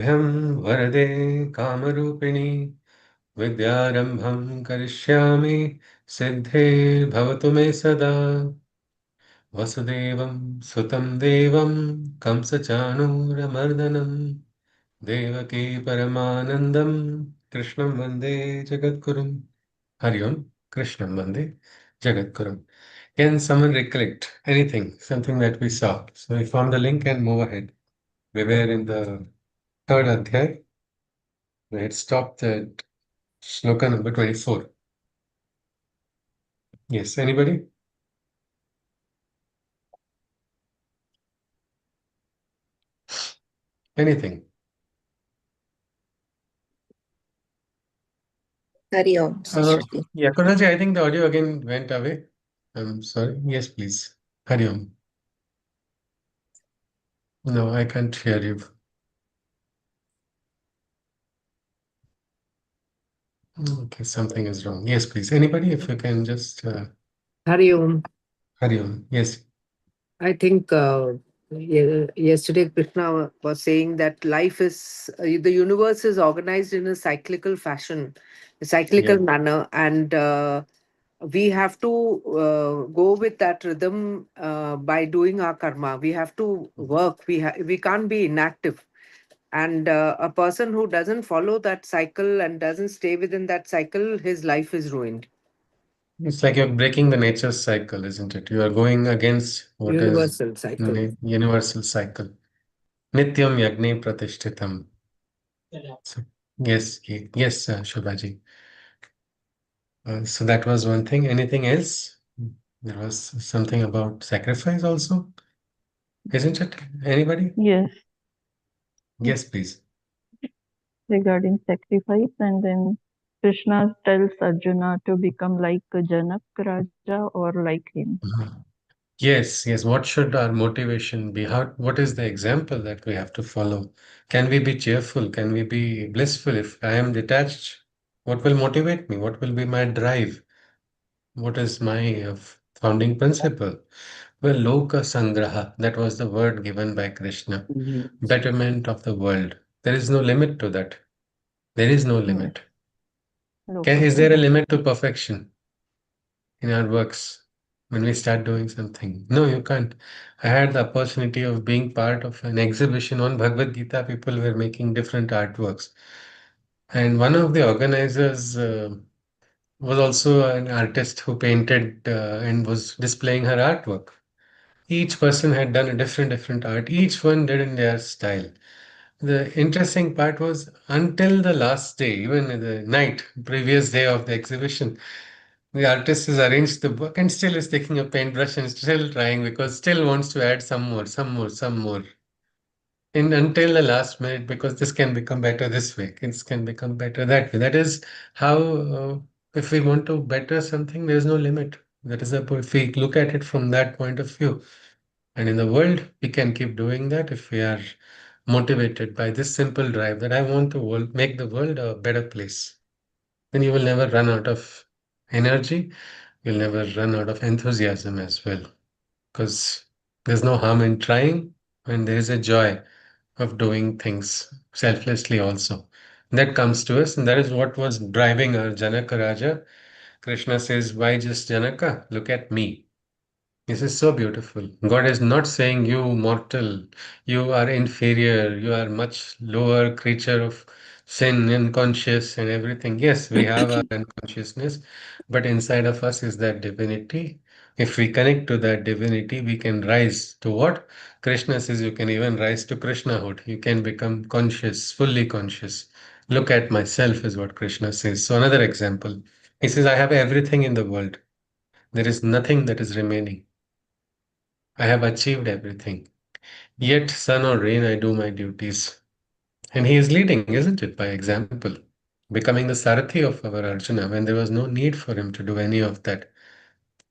Abhyam Varade Kamarupini Vidyarambham Karishyami Siddhe Bhavatu Me Sada Vasudevam Sutam Devam Kamsachanuramardanam Devaki Paramanandam Krishnam Vande Jagadgurum Hari Om Krishnam Vande Jagadgurum. Can someone recollect anything, something that we saw? So we found the link and move ahead. We were in the third adhyay. We had stopped at shloka number 24. Yes, anybody? Anything? Hari Om, Uh, Shruti. yeah, Kunalji, I think the audio again went away. I'm sorry. Yes, please. Hari Om. No, I can't hear you. Okay, something is wrong. Yes, please. Anybody, if you can just Hari Om. Hari Om. Yes. I think yesterday Krishna was saying that life is, the universe is organized in a cyclical fashion, a Yeah. cyclical manner, and we have to go with that rhythm by doing our karma. We have to work. We can't be inactive. And a person who doesn't follow that cycle and doesn't stay within that cycle, his life is ruined. It's like you're breaking the nature's cycle, isn't it? You are going against what is Universal cycle. universal cycle. Nityam yagni pratishtitam. So, yes, yes, Shobhaji. So that was one thing. Anything else? There was something about sacrifice also, isn't it? Anybody? Yes, Yes, please. regarding sacrifice, and then Krishna tells Arjuna to become like Janak Raja or like him. Mhm. Yes, yes. What should our motivation be? What is the example that we have to follow? Can we be cheerful? Can we be blissful? If I am detached, what will motivate me? What will be my drive? What is my founding principle? Well, Loka Sangraha, that was the word given by Krishna. Mhm. Betterment of the world. There is no limit to that. There is no Yes, limit. Is there a Lokasamra. limit to perfection in our works when we start doing something? No, you can't. I had the opportunity of being part of an exhibition on Bhagavad Gita. People were making different artworks. And one of the organizers was also an artist who painted and was displaying her artwork. Each person had done a different art. Each one did in their style. The interesting part was until the last day, even in the night, previous day of the exhibition, the artist has arranged the book and still is taking a paintbrush and still trying because still wants to add some more, some more, some more. And until the last minute, because this can become better this way, this can become better that way. That is how, if we want to better something, there's no limit. That is the point. If we look at it from that point of view. And in the world, we can keep doing that if we are motivated by this simple drive that I want to make the world a better place. Then you will never run out of energy. You'll never run out of enthusiasm as well. Because there's no harm in trying when there is a joy of doing things selflessly also. That comes to us, and that is what was driving our Janaka Raja. Krishna says, why just Janaka? Look at me. This is so beautiful. God is not saying you mortal, you are inferior, you are much lower creature of sin, unconscious and everything. Yes, we have our unconsciousness, but inside of us is that divinity. If we connect to that divinity, we can rise to what? Krishna says you can even rise to Krishnahood. You can become conscious, fully conscious. Look at myself is what Krishna says. So another example. He says, I have everything in the world. There is nothing that is remaining. I have achieved everything. Yet, sun or rain, I do my duties. And he is leading, isn't it, by example, becoming the Sarathi of our Arjuna when there was no need for him to do any of that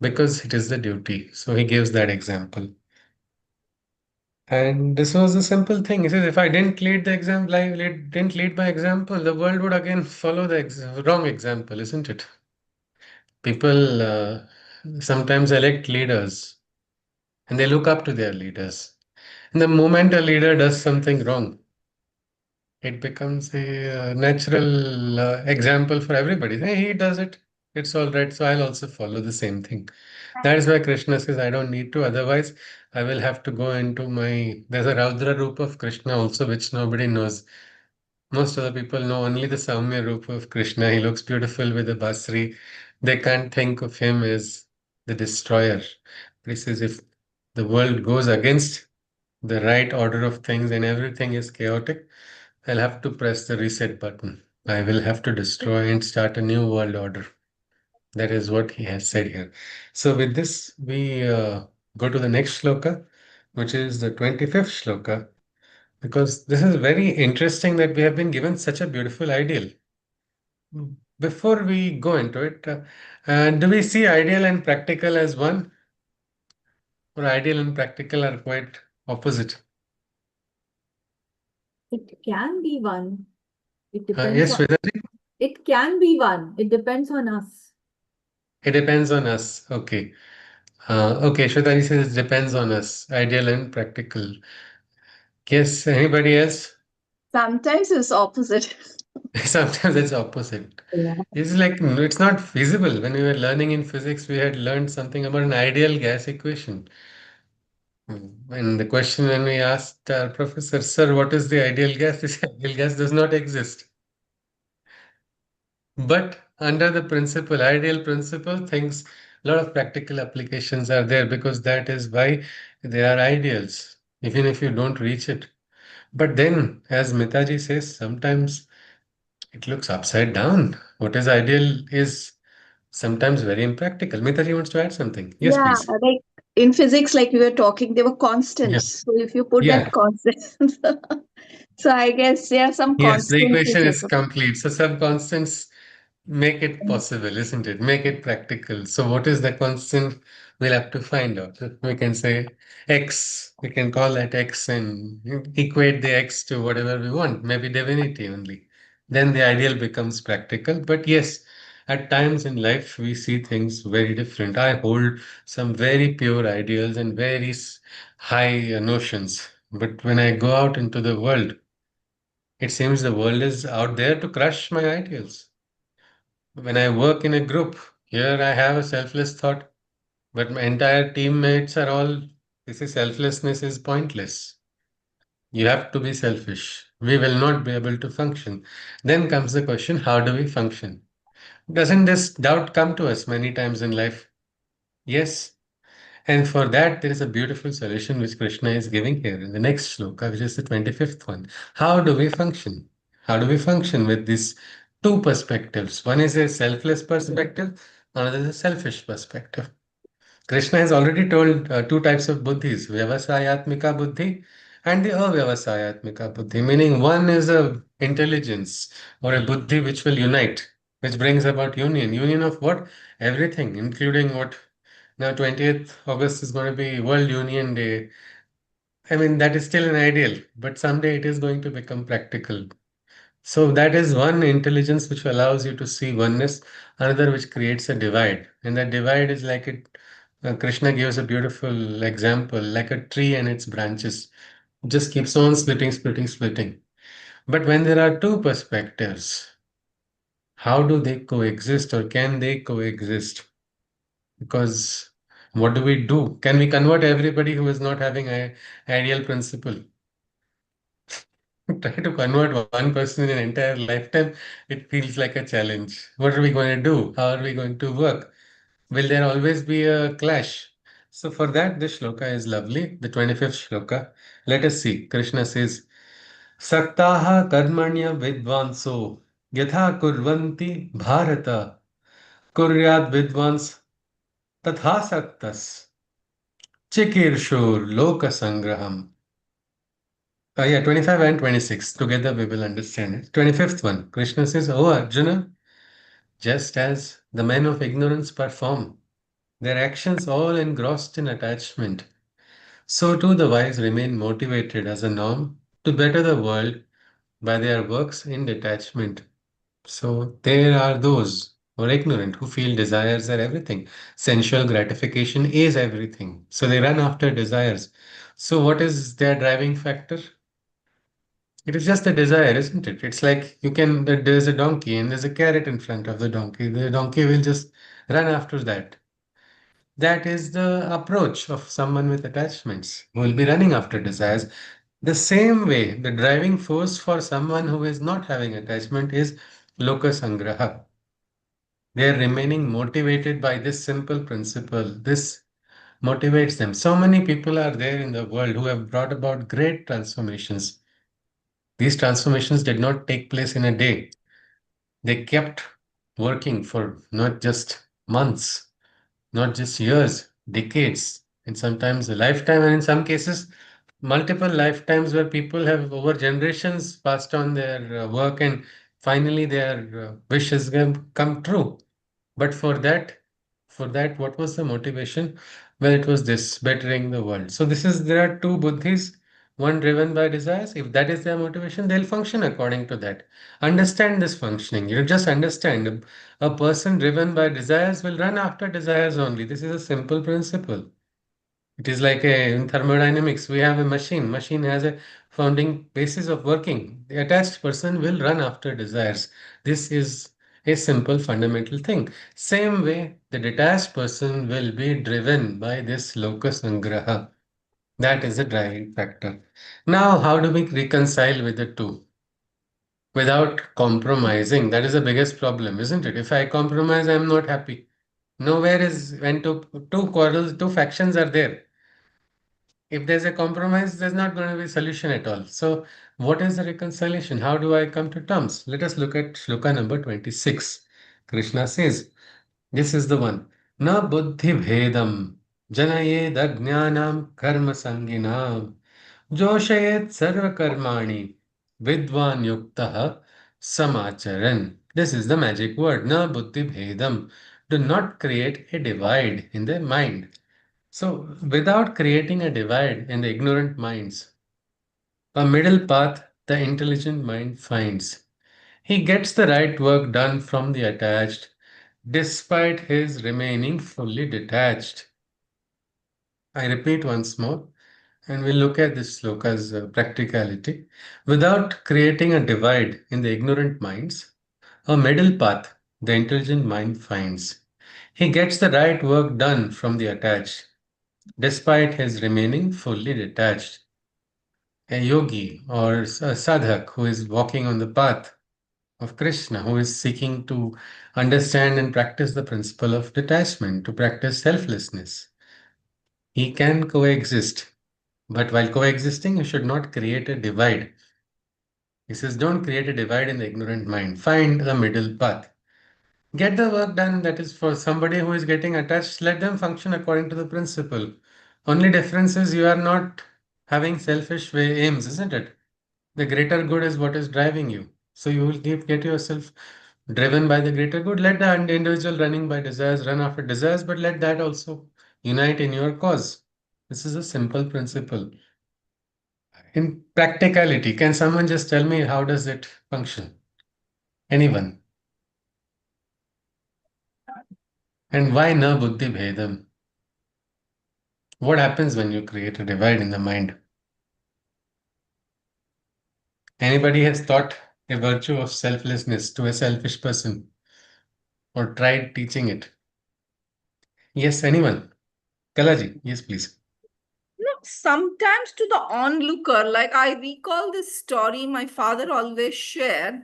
because it is the duty. So he gives that example. And this was a simple thing. He says, if I didn't lead the example, didn't lead by example, the world would again follow the wrong example, isn't it? People sometimes elect leaders and they look up to their leaders. And the moment a leader does something wrong, it becomes a natural example for everybody. Hey, he does it. It's all right. So I'll also follow the same thing. That is why Krishna says, I don't need to. Otherwise, I will have to go into my. There's a Raudra Rupa of Krishna also, which nobody knows. Most of the people know only the Saumya Rupa of Krishna. He looks beautiful with a basri. They can't think of him as the destroyer. But he says, if the world goes against the right order of things and everything is chaotic, I'll have to press the reset button. I will have to destroy and start a new world order. That is what he has said here. So, with this, we go to the next shloka, which is the 25th shloka, because this is very interesting that we have been given such a beautiful ideal. Before we go into it, do we see ideal and practical as one, or ideal and practical are quite opposite? It can be one. It depends Yes, on. Vedaji? It can be one. It depends on us. It depends on us. Okay. Okay, Shweta says it depends on us, ideal and practical. Yes, anybody else? Sometimes it's opposite. Sometimes it's opposite. Yeah. It's like it's not feasible. When we were learning in physics, we had learned something about an ideal gas equation. And the question when we asked our professor, "Sir, what is the ideal gas?" He said, "Ideal gas does not exist." But under the principle, ideal principle, things, a lot of practical applications are there because that is why they are ideals, even if you don't reach it. But then, as Mitaji says, sometimes it looks upside down. What is ideal is sometimes very impractical. Mitaji wants to add something. Yes, Yeah, please. like in physics, like we were talking, there were Yeah. constants. So if you put Yeah. that constant, so I guess there are some Yes, the constants equation which are is complete. So some constants make it possible, isn't it? Make it practical. So what is the constant? We'll have to find out. We can say x. We can call that x and equate the x to whatever we want, maybe divinity only. Then the ideal becomes practical. But yes, at times in life we see things very different. I hold some very pure ideals and very high notions. But when I go out into the world, it seems the world is out there to crush my ideals. When I work in a group, here I have a selfless thought, but my entire teammates are all, this is selflessness is pointless. You have to be selfish. We will not be able to function. Then comes the question, how do we function? Doesn't this doubt come to us many times in life? Yes. And for that, there is a beautiful solution which Krishna is giving here in the next shloka, which is the 25th one. How do we function? How do we function with these two perspectives? One is a selfless perspective, another is a selfish perspective. Krishna has already told two types of buddhis, Vyavasayatmika buddhi and the Avyavasayatmika buddhi, meaning one is a intelligence or a buddhi which will unite, which brings about union. Union of what? Everything, including what now 20th August is going to be World Union Day. I mean, that is still an ideal, but someday it is going to become practical. So that is one intelligence which allows you to see oneness, another which creates a divide. And that divide is like it, Krishna gives a beautiful example, like a tree and its branches. Just keeps on splitting, splitting, splitting. But when there are two perspectives, how do they coexist or can they coexist? Because what do we do? Can we convert everybody who is not having a ideal principle? Try to convert one person in an entire lifetime, it feels like a challenge. What are we going to do? How are we going to work? Will there always be a clash? So for that, this shloka is lovely. The 25th shloka. Let us see. Krishna says, Saktaha karmanya vidvanso yatha kurvanti bharata kuryat vidvans tatha saktas chikirshur loka sangraham. Yeah, 25 and 26. Together we will understand it. 25th one. Krishna says, Oh Arjuna, just as the men of ignorance perform, their actions all engrossed in attachment, so too the wise remain motivated as a norm to better the world by their works in detachment. So there are those who are ignorant, who feel desires are everything. Sensual gratification is everything. So they run after desires. So what is their driving factor? It is just a desire, isn't it? It's like there's a donkey and there's a carrot in front of the donkey. The donkey will just run after that. That is the approach of someone with attachments who will be running after desires. The same way, the driving force for someone who is not having attachment is lokasangraha. They are remaining motivated by this simple principle. This motivates them. So many people are there in the world who have brought about great transformations. These transformations did not take place in a day. They kept working for not just months, not just years, decades, and sometimes a lifetime, and in some cases, multiple lifetimes where people have over generations passed on their work and finally their wishes come true. But for that, what was the motivation? Well, it was this bettering the world. So there are two buddhis, one driven by desires. If that is their motivation, they'll function according to that. Understand this functioning. You just understand a person driven by desires will run after desires only. This is a simple principle. It is like in thermodynamics, we have a machine. Machine has a founding basis of working. The attached person will run after desires. This is a simple fundamental thing. Same way, the detached person will be driven by this locus sangraha. That is a driving factor. Now, how do we reconcile with the two? Without compromising. That is the biggest problem, isn't it? If I compromise, I'm not happy. Nowhere is when two factions are there. If there's a compromise, there's not going to be a solution at all. So, what is the reconciliation? How do I come to terms? Let us look at shloka number 26. Krishna says, this is the one. Na buddhi bhedam janayed ajnanam karma sanginam joshayet sarva karmani vidvan yuktaha samacharan. This is the magic word. Na buddhi bhedam. Do not create a divide in the mind. So, without creating a divide in the ignorant minds, a middle path the intelligent mind finds. He gets the right work done from the attached, despite his remaining fully detached. I repeat once more, and we'll look at this sloka's practicality. Without creating a divide in the ignorant minds, a middle path the intelligent mind finds. He gets the right work done from the attached, despite his remaining fully detached. A yogi or a sadhak who is walking on the path of Krishna, who is seeking to understand and practice the principle of detachment, to practice selflessness, he can coexist. But while coexisting, you should not create a divide. He says, don't create a divide in the ignorant mind. Find the middle path. Get the work done that is for somebody who is getting attached. Let them function according to the principle. Only difference is you are not having selfish aims, isn't it? The greater good is what is driving you. So you will get yourself driven by the greater good. Let the individual running by desires run after desires, but let that also unite in your cause. This is a simple principle. In practicality, can someone just tell me how does it function? Anyone? And why na buddhi bhedam? What happens when you create a divide in the mind? Anybody has taught a virtue of selflessness to a selfish person or tried teaching it? Yes, anyone? Kalaji, yes, please. No, sometimes to the onlooker, like I recall this story my father always shared.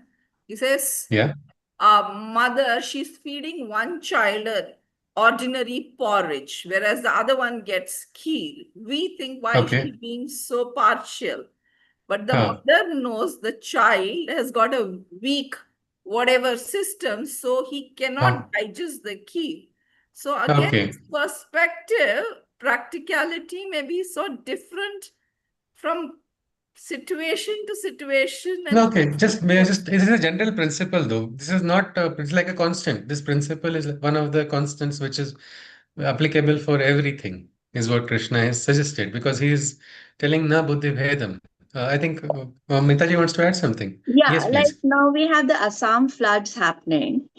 He says, Yeah. a mother, she's feeding one child a ordinary porridge, whereas the other one gets kheer. We think, why is she Okay. being so partial? But the Huh. mother knows the child has got a weak whatever system, so he Huh. cannot digest the kheer. So again, Okay. this perspective, practicality may be so different from situation to situation No, and okay. person to This is a general principle, though. This is not, it's like a constant. This principle is one of the constants which is applicable for everything, is what Krishna has suggested, because he is telling na buddhi bhedam. I think Mitaji wants to add something. Yeah, Yes, like please. now we have the Assam floods happening.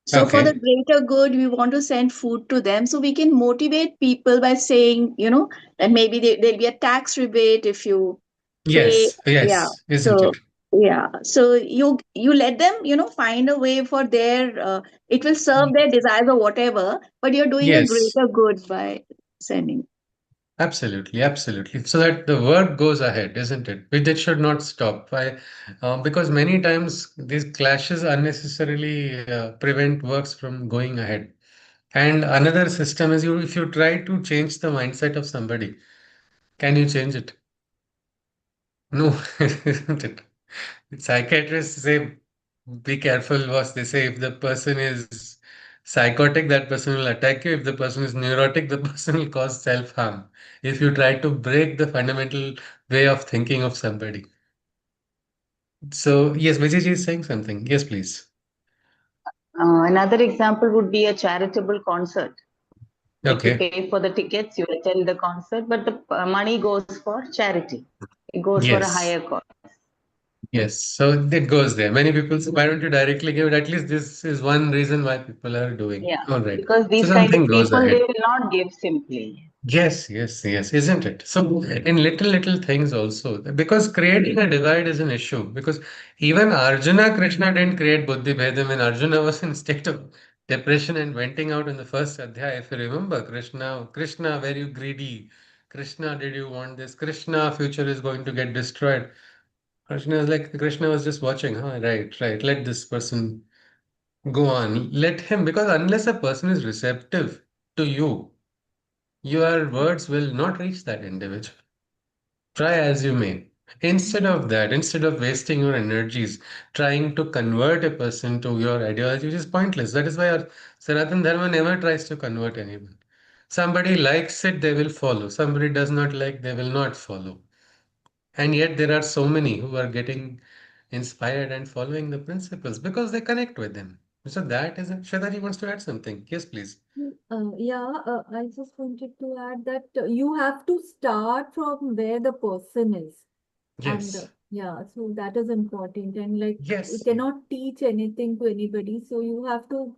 So for the Okay. greater good, we want to send food to them. So we can motivate people by saying, that maybe there'll be a tax rebate if you pay. Yes, Yeah. yes, isn't So it? Yeah, so you let them, find a way for their, it will serve their desires or whatever, but you're doing a Yes, greater good by sending. absolutely, absolutely. So that the work goes ahead, isn't it? It should not stop. Because many times these clashes unnecessarily prevent works from going ahead. And another system is if you try to change the mindset of somebody, can you change it? No, isn't it? Psychiatrists say, be careful what they say. If the person is psychotic, that person will attack you. If the person is neurotic, the person will cause self-harm. If you try to break the fundamental way of thinking of somebody. So, yes, Vijay is saying something. Yes, please. Another example would be a charitable concert. Like you Okay. pay for the tickets, you attend the concert, but the money goes for charity. It goes for a higher Yes. cause. Yes. So it goes there. Many people say, why don't you directly give it? At least this is one reason why people are doing. Yeah, All right. because So these kind something of goes people, they ahead. will not give simply. Yes, yes, yes, isn't it? So, in little things also, because creating a divide is an issue. Because even Arjuna, Krishna didn't create Buddhi Bhedam when Arjuna was in state of depression and venting out in the first adhyaya. If you remember, Krishna, were you greedy? Krishna, did you want this? Krishna, future is going to get destroyed. Krishna was just watching. Huh, right, right. Let this person go on. Let him, because unless a person is receptive to you, your words will not reach that individual. Try as you may. Instead of wasting your energies trying to convert a person to your ideology, which is pointless. That is why our Sanatana Dharma never tries to convert anyone. Somebody likes it, they will follow. Somebody does not like, they will not follow. And yet there are so many who are getting inspired and following the principles because they connect with them. So that is it. Shredaji wants to add something. Yes, please. Yeah, I just wanted to add that you have to start from where the person is. And Yes. yeah, so that is important. And like we Yes. cannot teach anything to anybody. So you have to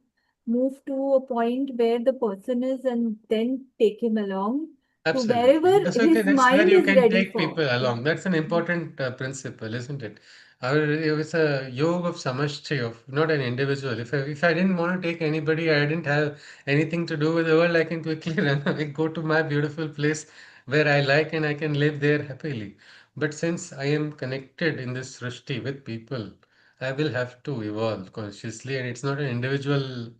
move to a point where the person is and then take him along to Absolutely. wherever Okay, his that's where mind you is can ready take for. people Yeah. along. That's an important principle, isn't it? It's a yoga of samashti, of not an individual. If I didn't want to take anybody, I didn't have anything to do with the world, I can quickly run away, go to my beautiful place where I like and I can live there happily. But since I am connected in this srishti with people, I will have to evolve consciously, and it's not an individual.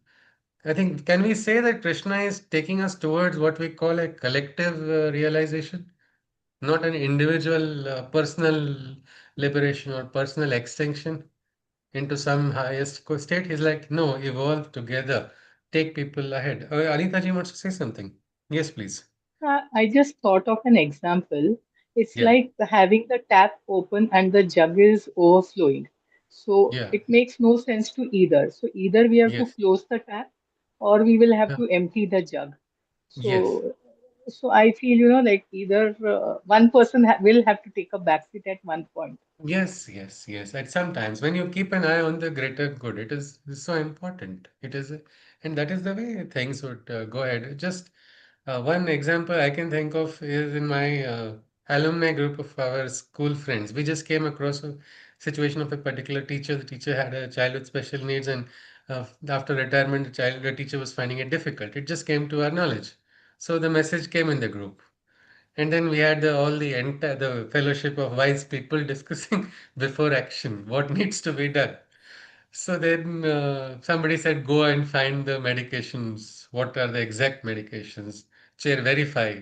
I think, can we say that Krishna is taking us towards what we call a collective realization, not an individual personal liberation or personal extinction into some highest state? He's like, no, evolve together, take people ahead. Anita ji wants to say something. Yes, please. I just thought of an example. It's Yeah, like having the tap open and the jug is overflowing. So yeah, it makes no sense to either. So either we have to yes, close the tap or we will have yeah, to empty the jug. yes. So I feel, like either one person will have to take a backseat at one point. Yes, yes, yes. At sometimes when you keep an eye on the greater good, it is so important. It is, and that is the way things would go ahead. Just one example I can think of is in my alumni group of our school friends. We just came across a situation of a particular teacher. The teacher had a child with special needs, and after retirement, the teacher was finding it difficult. It just came to our knowledge. So the message came in the group. And then we had the fellowship of wise people discussing before action what needs to be done. So then somebody said, go and find the medications. What are the exact medications? Chair, verify.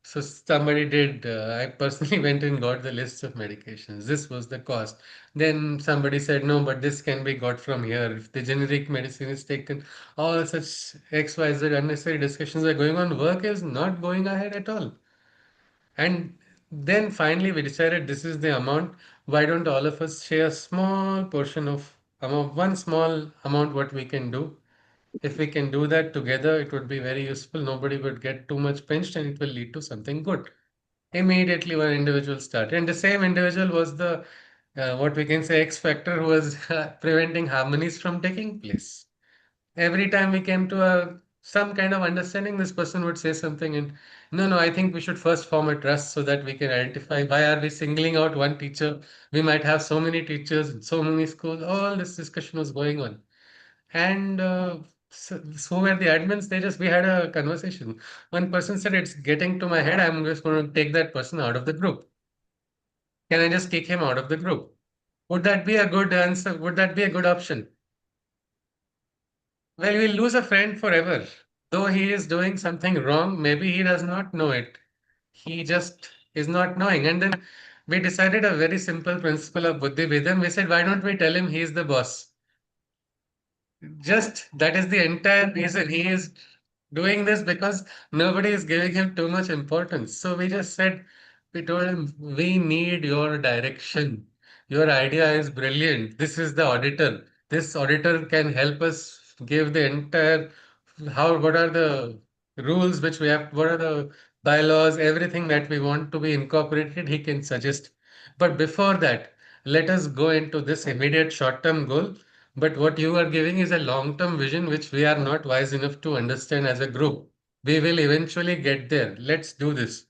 So somebody did. I personally went and got the list of medications. This was the cost. Then somebody said, no, but this can be got from here. If the generic medicine is taken, all such XYZ unnecessary discussions are going on. Work is not going ahead at all. And then finally we decided this is the amount. Why don't all of us share a small portion of amount, one small amount what we can do. If we can do that together, it would be very useful. Nobody would get too much pinched and it will lead to something good. Immediately one individual started. And the same individual was the what we can say X factor who was preventing harmonies from taking place. Every time we came to some kind of understanding, this person would say something, and No, no, I think we should first form a trust so that we can identify why are we singling out one teacher. We might have so many teachers in so many schools. All this discussion was going on. And so were the admins. We had a conversation. One person said, it's getting to my head. I'm just going to take that person out of the group. Can I just kick him out of the group? Would that be a good answer? Would that be a good option? Well, we'll lose a friend forever. Though he is doing something wrong, maybe he does not know it. He just is not knowing. And then we decided a very simple principle of Buddhi Vedam. We said, why don't we tell him he's the boss? Just that is the entire reason he is doing this because nobody is giving him too much importance. So we just said, we told him, we need your direction. Your idea is brilliant. This is the auditor. This auditor can help us give the entire what are the rules which we have, what are the bylaws, everything that we want to be incorporated, he can suggest. But before that, let us go into this immediate short-term goal, but what you are giving is a long-term vision which we are not wise enough to understand as a group. We will eventually get there. Let's do this.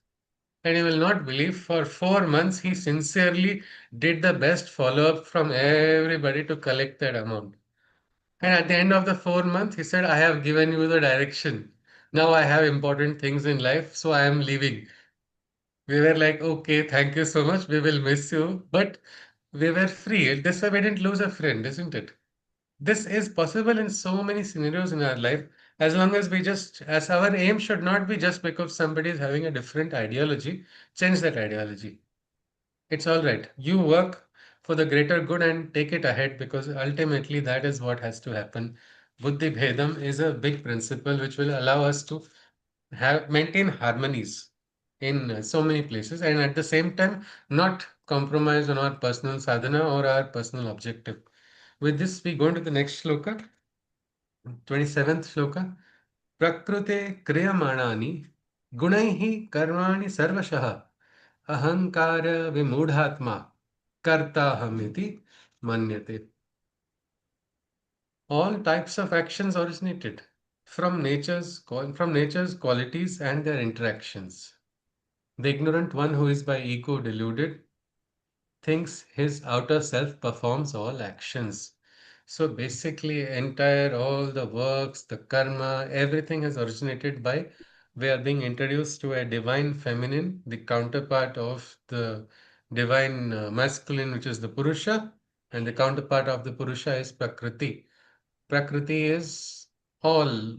And you will not believe, for 4 months, he sincerely did the best follow-up from everybody to collect that amount. And at the end of the 4 months, he said, I have given you the direction. Now I have important things in life, so I am leaving. We were like, okay, thank you so much. We will miss you. But we were free. This way we didn't lose a friend, isn't it? This is possible in so many scenarios in our life, as long as as our aim should not be just because somebody is having a different ideology, change that ideology. It's all right. You work for the greater good and take it ahead because ultimately that is what has to happen. Buddhi Bhedam is a big principle which will allow us to maintain harmonies in so many places and at the same time not compromise on our personal sadhana or our personal objective. With this, we go into the next shloka, 27th shloka. Prakrute kriyamanani gunaihi karmani sarvashah अहंकार विमूढ़ात्मा karta hamiti manyate. All types of actions originated from nature's qualities and their interactions. The ignorant one who is by ego deluded thinks his outer self performs all actions. So basically, entire all the works, the karma, everything has originated by we are being introduced to a divine feminine, the counterpart of the divine masculine, which is the Purusha, and the counterpart of the Purusha is Prakriti. Prakriti is all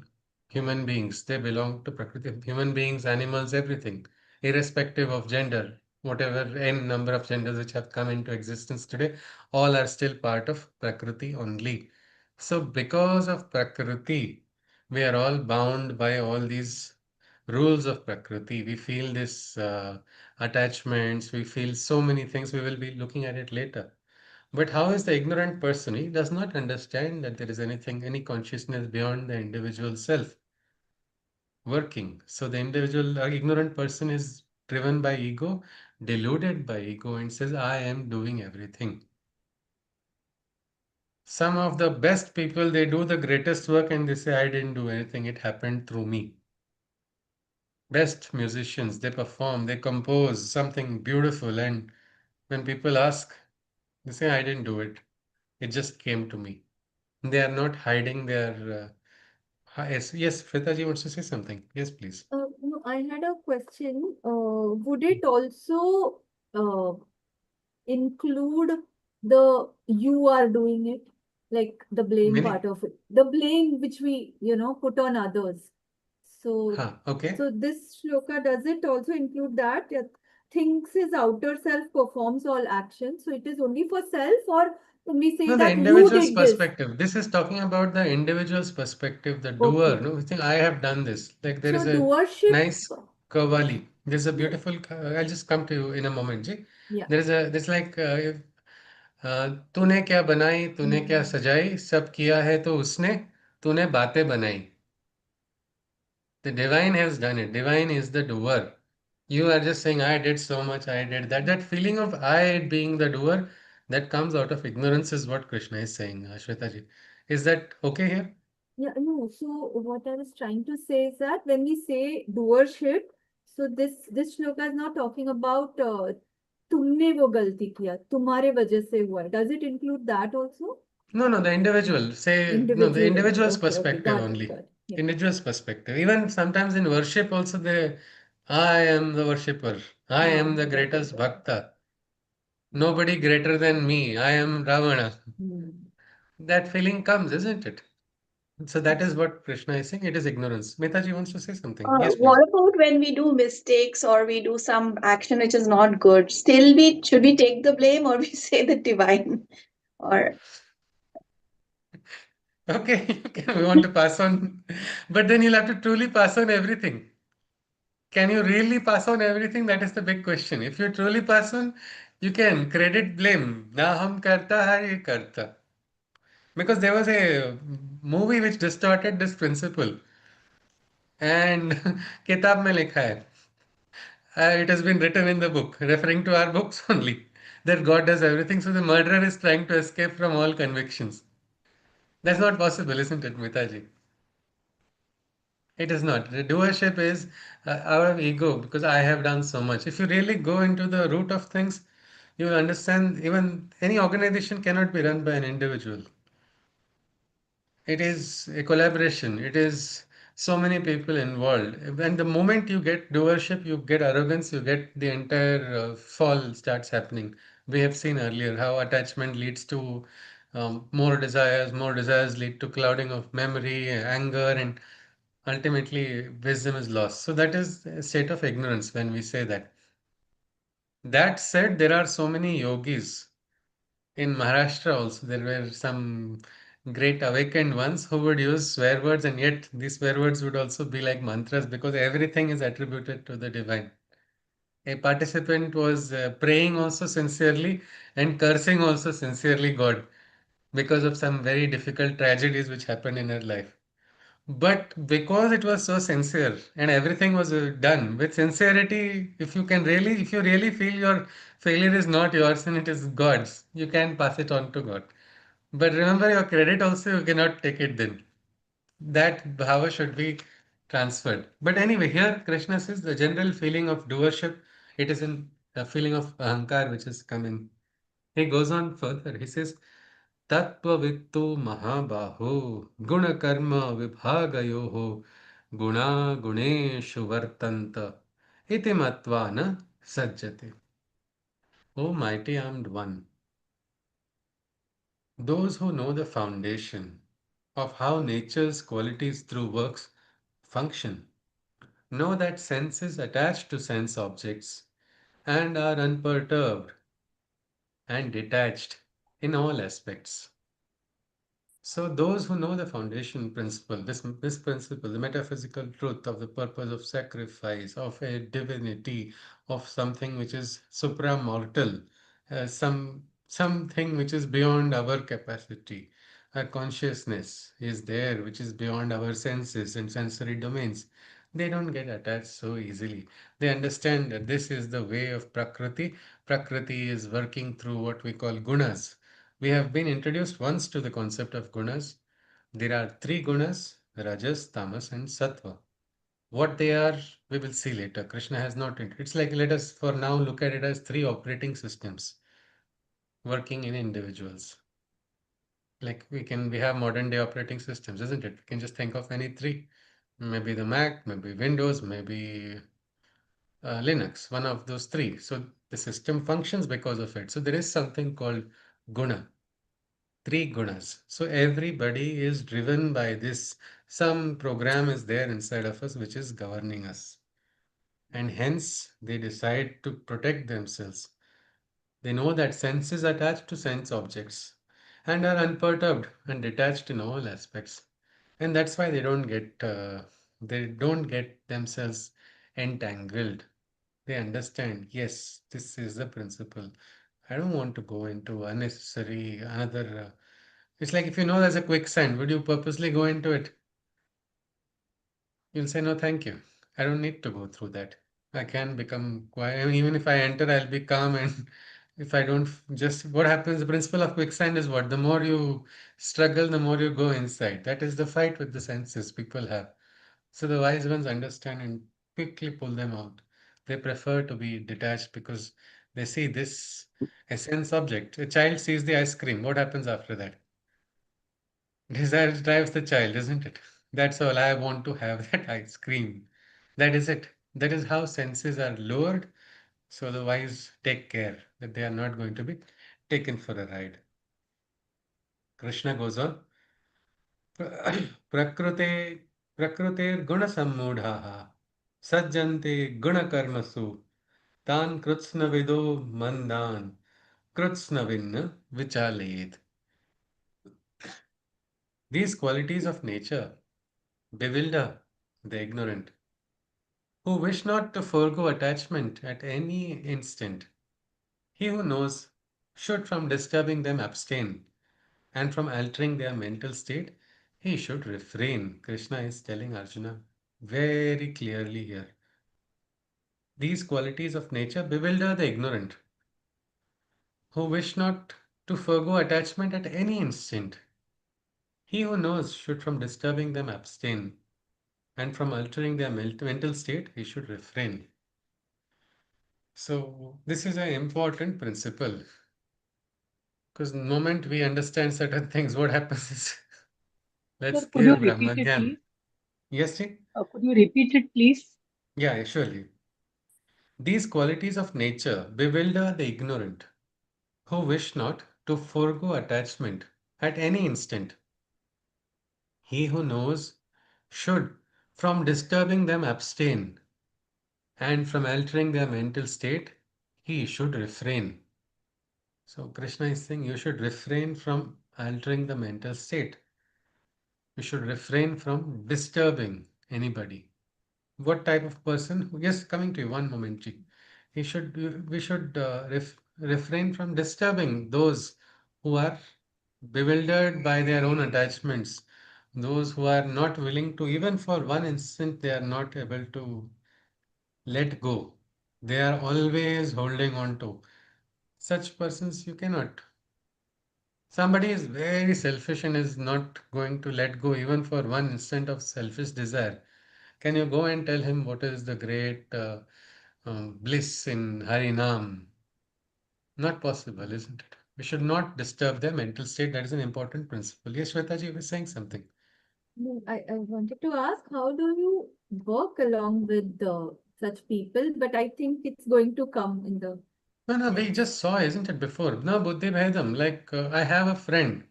human beings. They belong to Prakriti. Human beings, animals, everything, irrespective of gender, whatever n number of genders which have come into existence today, all are still part of Prakriti only. So, because of Prakriti, we are all bound by all these rules of Prakriti. We feel this attachments, we feel so many things. We will be looking at it later. But how is the ignorant person? He does not understand that there is anything, any consciousness beyond the individual self working. So the ignorant person is driven by ego, deluded by ego, and says, I am doing everything. Some of the best people, they do the greatest work and they say, I didn't do anything, it happened through me. Best musicians, they perform, they compose something beautiful, and when people ask, they say, I didn't do it, it just came to me. They are not hiding their. Yes, yes, Fritaji wants to say something. Yes, please. No, I had a question. Would it also uh, include the you are doing it, like the blame Many. part of it, the blame which we, put on others? So, Okay. so this shloka, does it also include that? It thinks his outer self performs all actions. So it is only for self, or when we say No, the that you individual's did this? perspective. This is talking about the individual's perspective, the doer. Okay. No, we think I have done this. Like there So is a doership, nice Kavali. There's a yeah, beautiful. I'll just come to you in a moment, ji. yeah. There's like तूने क्या बनाई, तूने क्या सजाई, सब किया है तो उसने, तूने बातें बनाई. The divine has done it. Divine is the doer. You are just saying, I did so much, I did that. That feeling of I being the doer that comes out of ignorance is what Krishna is saying, Shwetaji. Is that okay here? Yeah, no. So what I was trying to say is that when we say doership, So this shloka is not talking about तुमने वो गलती किया, तुम्हारे वजह से हुआ है. Does it include that also? No, no, the individual. Say, no, the Individual only. individual's Okay, perspective got it, only. got it. Yeah. Individual's perspective. Even sometimes in worship also I am the worshipper. I am the Got it, greatest got it. bhakta. Nobody greater than me. I am Ravana. Hmm. That feeling comes, isn't it? So that is what Krishna is saying. It is ignorance. Mehtaji wants to say something. Yes, please. What about when we do mistakes or we do some action which is not good? Still, we should we take the blame or we say the divine? Or Okay, we want to pass on, but then you'll have to truly pass on everything. Can you really pass on everything? That is the big question. If you truly pass on, you can credit blame. Na hum karta hai ye karta. Because there was a movie which distorted this principle, and किताब में लिखा है. It has been written in the book, referring to our books only, that God does everything. So the murderer is trying to escape from all convictions. That's not possible, isn't it, Mitaji? It is not. The doership is out of ego because I have done so much. If you really go into the root of things, you will understand even any organization cannot be run by an individual. It is a collaboration. It is so many people involved. And the moment you get doership, you get arrogance, you get the entire fall starts happening. We have seen earlier how attachment leads to more desires lead to clouding of memory, anger, and ultimately wisdom is lost. So that is a state of ignorance when we say that. That said, there are so many yogis in Maharashtra also. There were some great awakened ones who would use swear words, and yet these swear words would also be like mantras because everything is attributed to the divine. A participant was praying also sincerely and cursing also sincerely God because of some very difficult tragedies which happened in her life. But because it was so sincere and everything was done with sincerity, if you really feel your failure is not yours and it is God's, you can pass it on to God. But remember, your credit also, you cannot take it then. That bhava should be transferred. But anyway, here Krishna says the general feeling of doership, it is in a feeling of ahankar which is coming. He goes on further. He says, Tattvavittu Mahabaho Gunakarma Vibhagayoho Guna Guneshu Vartanta Iti Matvana Sajjate. O mighty armed one, those who know the foundation of how nature's qualities through works function, know that sense is attached to sense objects and are unperturbed and detached in all aspects. So those who know the foundation principle, this principle, the metaphysical truth of the purpose of sacrifice, of a divinity, of something which is supramortal, something which is beyond our capacity. Our consciousness is there, which is beyond our senses and sensory domains. They don't get attached so easily. They understand that this is the way of Prakriti. Prakriti is working through what we call gunas. We have been introduced once to the concept of gunas. There are three gunas, Rajas, Tamas, and Sattva. What they are, we will see later. Krishna has not. It's like let us for now look at it as three operating systems working in individuals. Like we have modern day operating systems, isn't it? We can just think of any three. Maybe the Mac, maybe Windows, maybe Linux, one of those three. So the system functions because of it. So there is something called guna. Three gunas. So everybody is driven by this. Some program is there inside of us which is governing us. And hence they decide to protect themselves. They know that sense is attached to sense objects and are unperturbed and detached in all aspects. And that's why they don't get themselves entangled. They understand, yes, this is the principle. I don't want to go into unnecessary another. It's like if you know there's a quicksand, would you purposely go into it? You'll say, no, thank you. I don't need to go through that. I can become quiet. I mean, even if I enter, I'll be calm. And if I don't, just what happens, the principle of quicksand is what? The more you struggle, the more you go inside. That is the fight with the senses people have. So the wise ones understand and quickly pull them out. They prefer to be detached because they see this essence object. A child sees the ice cream. What happens after that? Desire drives the child, isn't it? That's all. I want to have that ice cream. That is it. That is how senses are lowered. So the wise take care that they are not going to be taken for a ride. Krishna goes on. प्रकृते प्रकृतेर्गुणसम्मूढाः सज्जन्ते गुणकर्मसु तान् कृत्स्नविदो मन्दान् कृत्स्नविन्न vichalayet. These qualities of nature bewilder the ignorant, who wish not to forego attachment at any instant. He who knows should from disturbing them abstain, and from altering their mental state, he should refrain. Krishna is telling Arjuna very clearly here. These qualities of nature bewilder the ignorant, who wish not to forego attachment at any instant. He who knows should from disturbing them abstain, and from altering their mental state, he should refrain. So, this is an important principle because the moment we understand certain things, what happens is let's Sir, could you scare repeat it, Brahmagyan. please? Yes, see? Could you repeat it, please? Yeah, surely. These qualities of nature bewilder the ignorant, who wish not to forego attachment at any instant. He who knows should from disturbing them abstain, and from altering their mental state, he should refrain. So Krishna is saying you should refrain from altering the mental state. You should refrain from disturbing anybody. What type of person? Yes, coming to you. One moment, Ji. We should refrain from disturbing those who are bewildered by their own attachments. Those who are not willing to, even for one instant, they are not able to let go. They are always holding on to. Such persons you cannot. Somebody is very selfish and is not going to let go even for one instant of selfish desire. Can you go and tell him what is the great bliss in Harinam? Not possible, isn't it? We should not disturb their mental state. That is an important principle. Yes, Shwetaji, you were saying something. No, I wanted to ask, how do you work along with such people? But I think it's going to come in the No, no, we next. just saw, isn't it, before? No, Buddhi Bhedam. Like, I have a friend.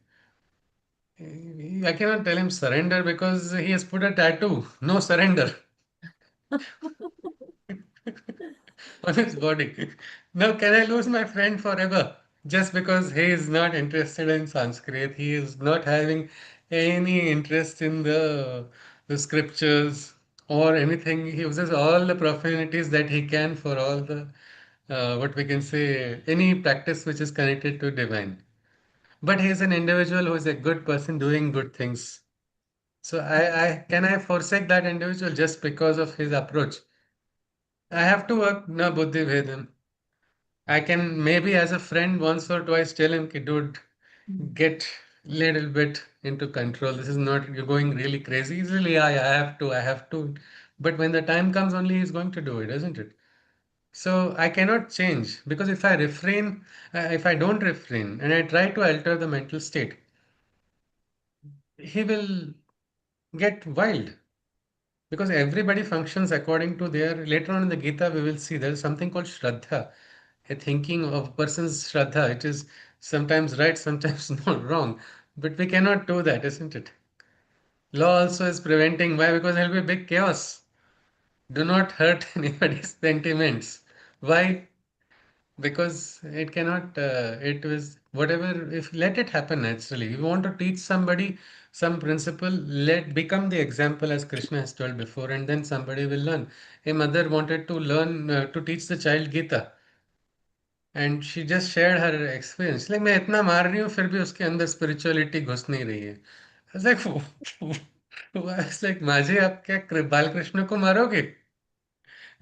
I cannot tell him surrender because he has put a tattoo. No surrender on his body. Now, can I lose my friend forever? Just because he is not interested in Sanskrit, he is not having any interest in the scriptures or anything. He uses all the profanities that he can for all the what we can say any practice which is connected to divine. But he is an individual who is a good person doing good things. So I can I forsake that individual just because of his approach? I have to work na buddhi bhedam. I can maybe as a friend once or twice tell him, "Ki, dude, Mm. get little bit into control. This is not you're going really crazy." Easily, I have to, I have to. But when the time comes, only he's going to do it, isn't it? So I cannot change because if I refrain, if I don't refrain and I try to alter the mental state, he will get wild because everybody functions according to their. Later on in the Gita, we will see there is something called Shraddha, a thinking of a person's Shraddha. It is sometimes right, sometimes not wrong, but we cannot do that, isn't it? Law also is preventing. Why? Because there will be big chaos. Do not hurt anybody's sentiments. Why? Because it cannot it was whatever if let it happen naturally. You want to teach somebody some principle, let become the example as Krishna has told before, and then somebody will learn. A mother wanted to learn to teach the child Gita, and she just shared her experience like मैं इतना मार रही हूँ फिर भी उसके अंदर spirituality घुस नहीं रही है. I was like I was like माझे आप क्या बाल कृष्ण को मारोगे?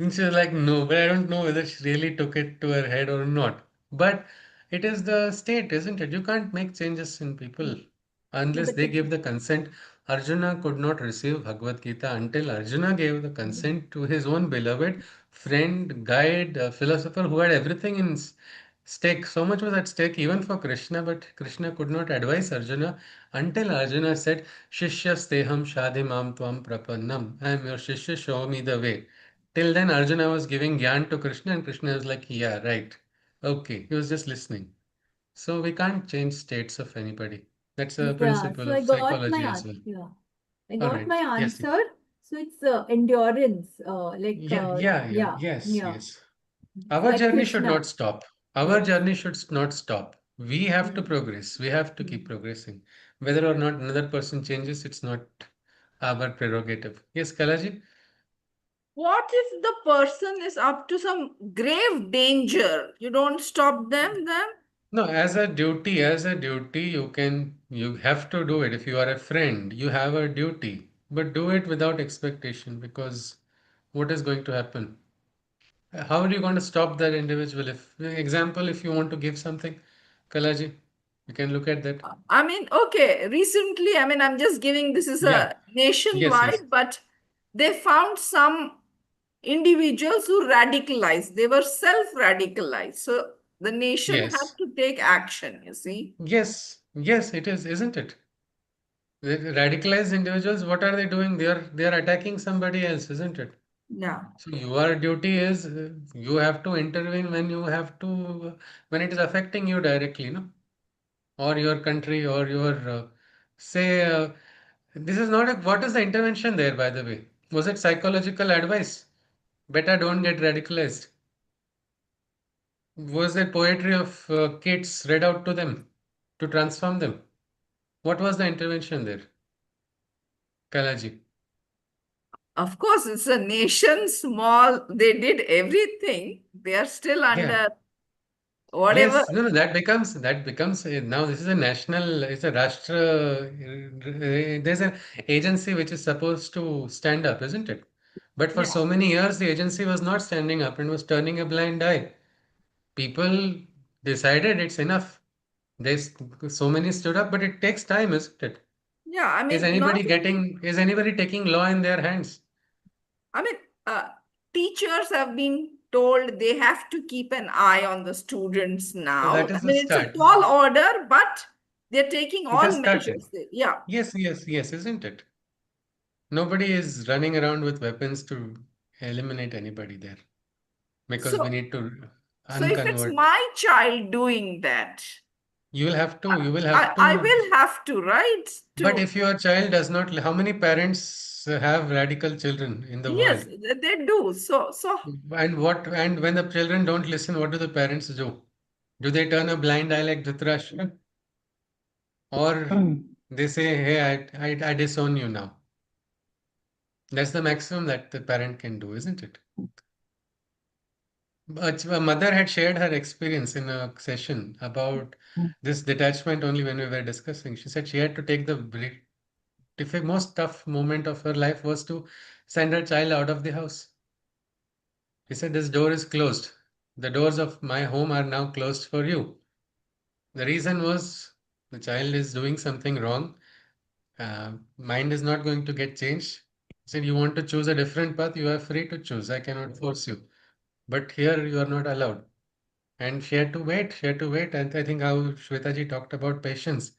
And she was like, no, but I don't know whether she really took it to her head or not. But it is the state, isn't it? You can't make changes in people. Yeah, Unless but they the gave the consent, Arjuna could not receive Bhagavad Gita until Arjuna gave the consent to his own beloved friend, guide, philosopher who had everything in stake. So much was at stake even for Krishna, but Krishna could not advise Arjuna until Arjuna said, Shishya steham shadhimam tvam prapannam. I am your Shishya, show me the way. Till then, Arjuna was giving gyan to Krishna, and Krishna was like, yeah, right. Okay. He was just listening. So we can't change states of anybody. That's a yeah, principle so of I got my psychology as well. yeah, I All got right. my Yes, yes. answer. So it's endurance, Yeah. yeah, Yes, yeah, yes. Our like journey should Krishna. not stop. Our Yes. journey should not stop. We have to Mm, progress. We have to keep mm. progressing. Whether or not another person changes, it's not our prerogative. Yes, Kalaji? What if the person is up to some grave danger? You don't stop them then? No, as a duty, you have to do it. If you are a friend, you have a duty, but do it without expectation because what is going to happen? How are you going to stop that individual? If, example, if you want to give something, Kalaji, you can look at that. I mean, okay, recently, I mean, I'm just giving this is Yeah. a Yes, yes. nationwide, but they found some individuals who radicalized. They were self-radicalized. So the nation had Yes. to take action, you see. Yes. Yes, it is, isn't it? The radicalized individuals, what are they doing? They are attacking somebody else, isn't it? Yeah. So your duty is you have to intervene when you have to when it is affecting you directly, no? Or your country or your say this is not a what is the intervention there, by the way? Was it psychological advice? Better don't get radicalized. Was it poetry of kids read out to them to transform them? What was the intervention there, Kalaji? Of course, it's a nation, small. They did everything. They are still Yeah. under whatever. Yes, no, that becomes now this is a national, it's a Rashtra, there's an agency which is supposed to stand up, isn't it? But for Yeah. so many years, the agency was not standing up and was turning a blind eye. People decided it's enough. There's so many stood up, but it takes time, isn't it? Yeah. I Is mean, not anybody only getting, is anybody taking law in their hands? I mean, teachers have been told they have to keep an eye on the students So now. that I is the mean, it's a start. tall order, but they're taking It all has started. measures. Yeah. Yes, isn't it? Nobody is running around with weapons to eliminate anybody there because we So, need to so if it's unconvert. my child doing that, You will have I to, will have to, right? but To if your child does not, how many parents have radical children in the yes, world? they do. So And when the children don't listen, what do the parents do? Do they turn a blind eye like Dhritarashtra? Or they say, hey, I disown you now. That's the maximum that the parent can do, isn't it? But a mother had shared her experience in a session about this detachment only when we were discussing. She said she had to take the most tough moment of her life was to send her child out of the house. She said, this door is closed. The doors of my home are now closed for you. The reason was the child is doing something wrong. Mind is not going to get changed. She said, you want to choose a different path, you are free to choose. I cannot force you. But here you are not allowed. And she had to wait. She had to wait. And I think how Shwetaji talked about patience.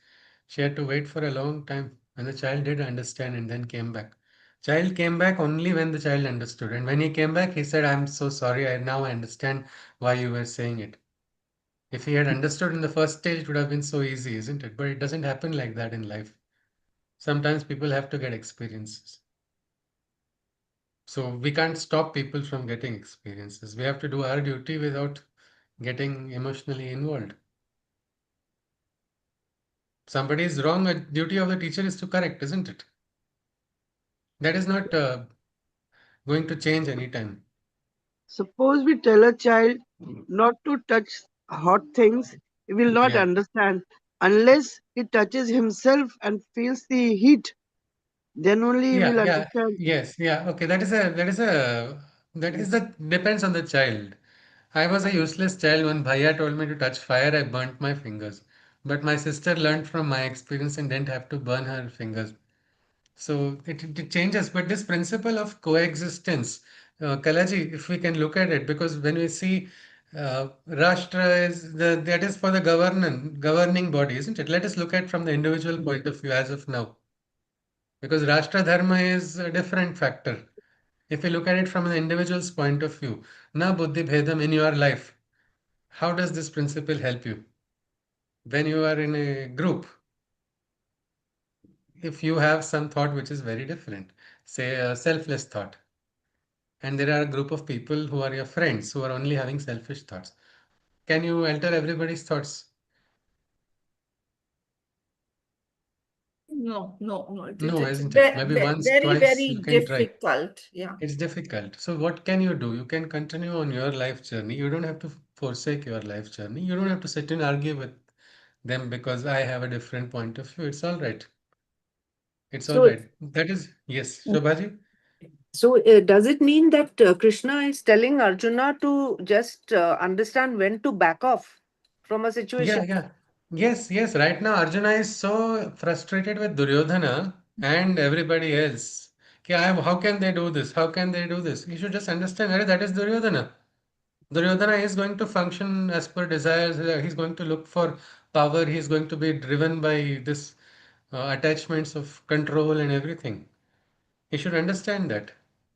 She had to wait for a long time. And the child did understand and then came back. Child came back only when the child understood. And when he came back, he said, I'm so sorry. I now understand why you were saying it. If he had understood in the first stage, it would have been so easy, isn't it? But it doesn't happen like that in life. Sometimes people have to get experiences. So we can't stop people from getting experiences. We have to do our duty without getting emotionally involved. Somebody is wrong, a duty of the teacher is to correct, isn't it? That is not going to change anytime. Suppose we tell a child not to touch hot things, he will not Yeah. understand unless he touches himself and feels the heat. Then only he will Yeah. understand. Yes. Yeah. Okay. That is the depends on the child. I was a useless child when Bhaiya told me to touch fire, I burnt my fingers. but my sister learned from my experience and didn't have to burn her fingers. So it changes, but this principle of coexistence, Kalaji, if we can look at it, because when we see Rashtra is that is for the governing body, isn't it? Let us look at from the individual point of view as of now, because Rashtra Dharma is a different factor. If we look at it from an individual's point of view, na buddhi bhedam in your life, how does this principle help you? When you are in a group, if you have some thought which is very different, say a selfless thought, and there are a group of people who are your friends who are only having selfish thoughts, can you alter everybody's thoughts? No, no, no. No, It's isn't it? Maybe once, very, twice you very can try. difficult. Yeah. It's difficult. So what can you do? You can continue on your life journey. You don't have to forsake your life journey. You don't have to sit and argue with them because I have a different point of view. It's all right. It's all So, right. That is, yes, Shobhaji? does it mean that Krishna is telling Arjuna to just understand when to back off from a situation? Yeah, yeah. Yes, yes. Right now, Arjuna is so frustrated with Duryodhana and everybody else. How can they do this? How can they do this? You should just understand, "Arey, that is Duryodhana. Duryodhana is going to function as per desires. He's going to look for power. He's going to be driven by this attachments of control and everything. He should understand that.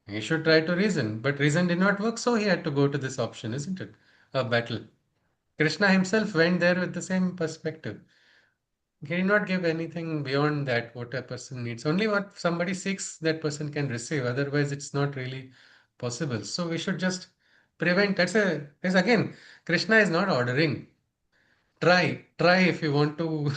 He should try to reason, but reason did not work, so he had to go to this option, isn't it? A battle. Krishna himself went there with the same perspective. He did not give anything beyond that, what a person needs. Only what somebody seeks, that person can receive. Otherwise, it's not really possible. So we should just prevent. That's again, Krishna is not ordering. Try if you want to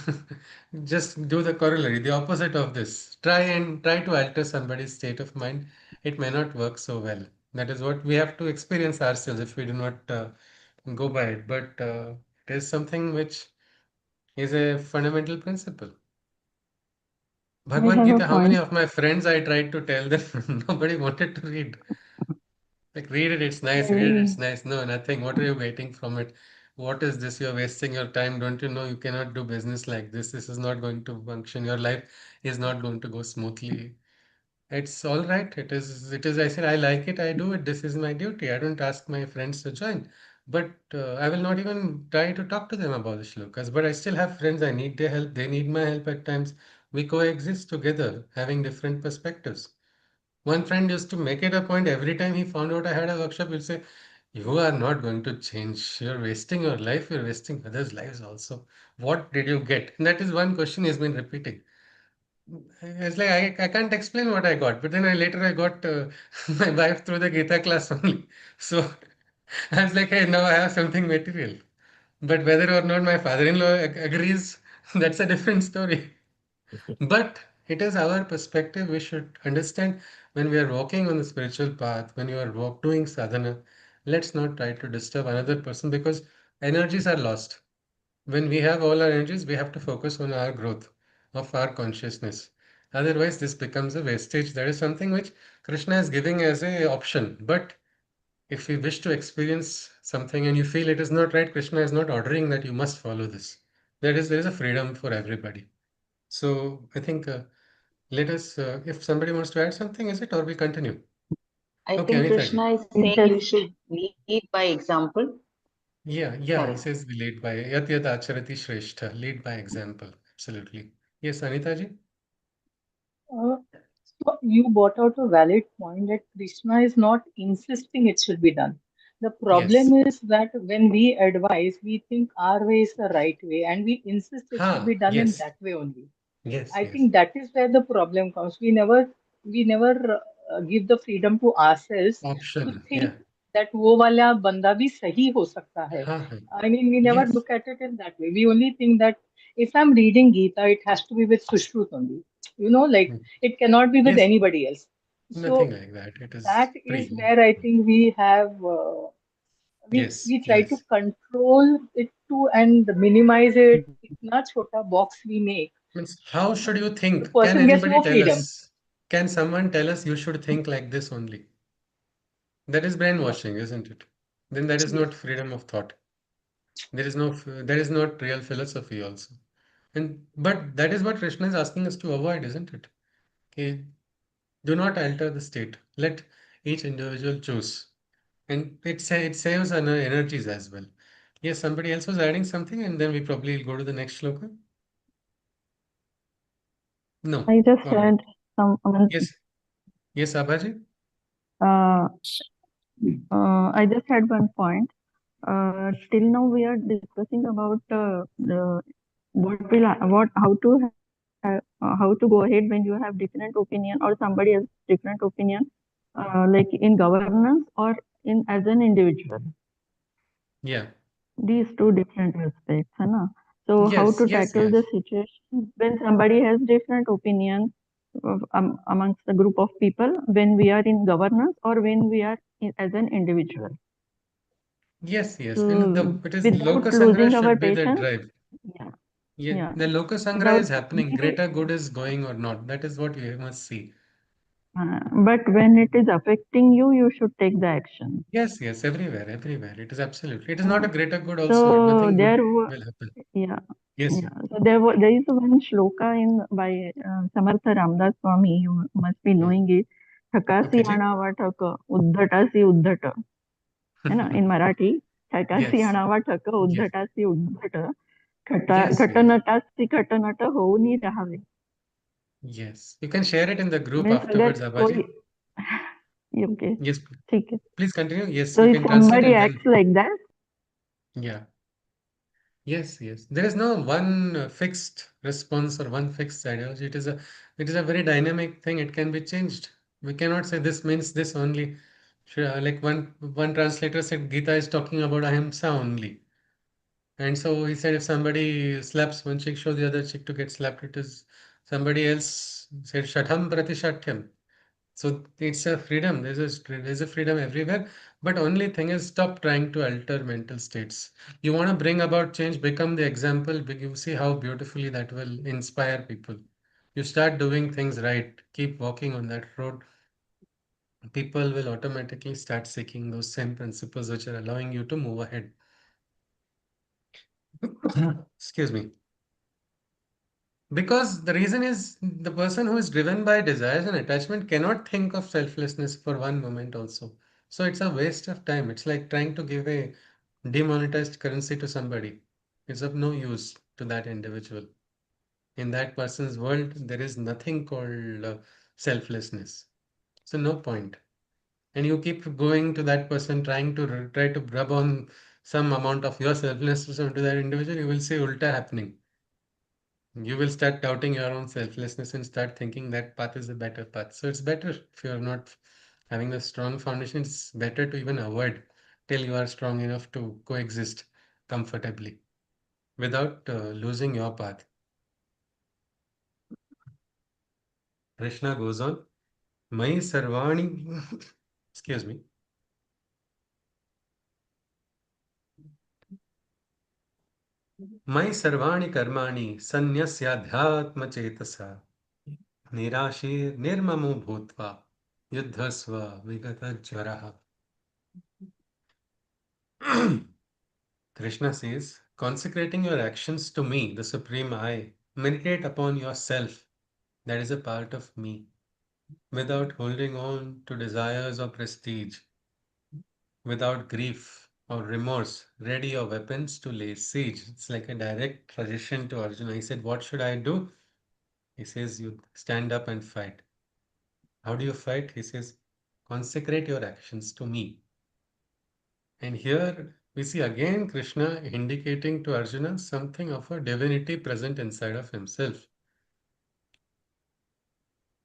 just do the corollary, the opposite of this. Try to alter somebody's state of mind. It may not work so well. That is what we have to experience ourselves if we do not go by it. But it is something which is a fundamental principle. I Bhagavad have a Gita, how many point. of my friends I tried to tell them, nobody wanted to read. Like, read it, it's nice, read it, it's I nice. No, nothing. What are you waiting from it? What is this? You're wasting your time. Don't you know you cannot do business like this? This is not going to function. Your life is not going to go smoothly. It's all right. It is, I said, I like it, I do it. This is my duty. I don't ask my friends to join. But I will not even try to talk to them about the shlokas. But I still have friends. I need their help. They need my help at times. We coexist together, having different perspectives. One friend used to make it a point every time he found out I had a workshop, he'll say, "You are not going to change. You're wasting your life. You're wasting others' lives also. What did you get?" And that is one question he's been repeating. It's like I can't explain what I got, but then I got my wife through the Gita class only. So I was like, hey, now I have something material. But whether or not my father-in-law agrees, that's a different story. But it is our perspective we should understand when we are walking on the spiritual path, when you are doing sadhana, let's not try to disturb another person because energies are lost. When we have all our energies, we have to focus on our growth of our consciousness. Otherwise, this becomes a wastage. That is something which Krishna is giving as a option. But if you wish to experience something and you feel it is not right, Krishna is not ordering that you must follow this. There is a freedom for everybody. So I think let us, if somebody wants to add something, is it, or we continue? I Okay, think Anita ji. Krishna is it saying you just should lead by example. Yeah, he Sorry. says we lead by yat yat acharati shrestha, lead by example. Absolutely. Yes, Anita ji. Uh, so you brought out a valid point that Krishna is not insisting it should be done. The Yes. problem is that when we advise, we think our way is the right way, and we insist it should be done in Yes, that way only. yes, I yes. think that is where the problem comes. We never give the freedom to ourselves to Option. think Yeah. that वो वाला बंदा भी सही हो सकता है. हाँ. I mean, we never Yes. look at it in that way. We only think that if I'm reading Gita, it has to be with Sushrut only. Like Mm. it cannot be with Yes. anybody else. Nothing So like that. It is that is free. where I think we have Yes, we try to yes. control it to and minimize it. इतना छोटा box we make, Means, how should you the think? Can person gets anybody no tell freedom. us? Can someone tell us you should think like this only? That is Yeah. brainwashing, isn't it? Then that is Yes. not freedom of thought. There is not real philosophy also. And but that is what Krishna is asking us to avoid, isn't it? Okay, do not alter the state. Let each individual choose. And it saves energies as well. Yes, somebody else was adding something, and then we probably will go to the next shloka. No. I just All right. had some, Yes. Yes, Abhaji? uh, I just had one point. Till now we are discussing about how to go ahead when you have different opinion or somebody has different opinion, like in governance or in as an individual. Yeah. These two different aspects, है ना? So how Yes, to yes, tackle the yes. situation when somebody has different opinion amongst a group of people when we are in governance or when we are as an individual. Yes, yes. And So it is without Loka Sangra losing our should be the patience, drive. yeah, Yeah. yeah, The Loka Sangra without is happening. maybe, Greater good is going or not. That is what we must see. but when it is affecting you, you should take the action. Yes, yes, everywhere, everywhere. It is absolutely. It is not Uh, a greater good also. so Nothing good there were, will happen. yeah, Yes, yeah. So there is one shloka in by Samartha Ramdas Swami. You must be yeah. knowing it. Okay, ठकासी Ji. आणावा ठक उद्धटासी उद्धट है ना in Marathi ठकासी Yes, आणावा ठक yes, उद्धटासी उद्धट yes, yes, खटनटासी खटनट होऊनी राहावे yes. You can share it in the group means अगर afterwards, कोई Abhaji. okay Yes, ठीक है please continue. Yes, so you if can translate somebody and then, acts like that yeah. Yes, yes. There is no one fixed response or one fixed ideology. It is a very dynamic thing. It can be changed. We cannot say this means this only. Sure, like one translator said, Gita is talking about ahimsa only. And so he said, if somebody slaps one chick, show the other chick to get slapped. It is somebody else said, Shatham Pratishatyam. So it's a freedom. There's a freedom everywhere. But only thing is, stop trying to alter mental states. You want to bring about change, become the example. You see how beautifully that will inspire people. You start doing things right. Keep walking on that road. People will automatically start seeking those same principles which are allowing you to move ahead. Excuse me. Because the reason is the person who is driven by desires and attachment cannot think of selflessness for one moment also. So it's a waste of time. It's like trying to give a demonetized currency to somebody. It's of no use to that individual. In that person's world, there is nothing called selflessness. So no point. And you keep going to that person, try to rub on some amount of your selflessness onto that individual, you will see ulta happening. You will start doubting your own selflessness and start thinking that path is a better path. So it's better if you're not having a strong foundation, it's better to even avoid till you are strong enough to coexist comfortably without losing your path. Krishna goes on, Mai Sarvani, excuse me, Mai Sarvani Karmani Sanyasya Chetasa Nirashir Nirmamo Bhutva Yuddhasva Vigata Jvaraha. Krishna says, consecrating your actions to me, the Supreme I, meditate upon yourself, that is a part of me, without holding on to desires or prestige, without grief or remorse, ready your weapons to lay siege. It's like a direct suggestion to Arjuna. He said, what should I do? He says, you stand up and fight. How do you fight? He says, consecrate your actions to me. And here we see again Krishna indicating to Arjuna something of a divinity present inside of himself.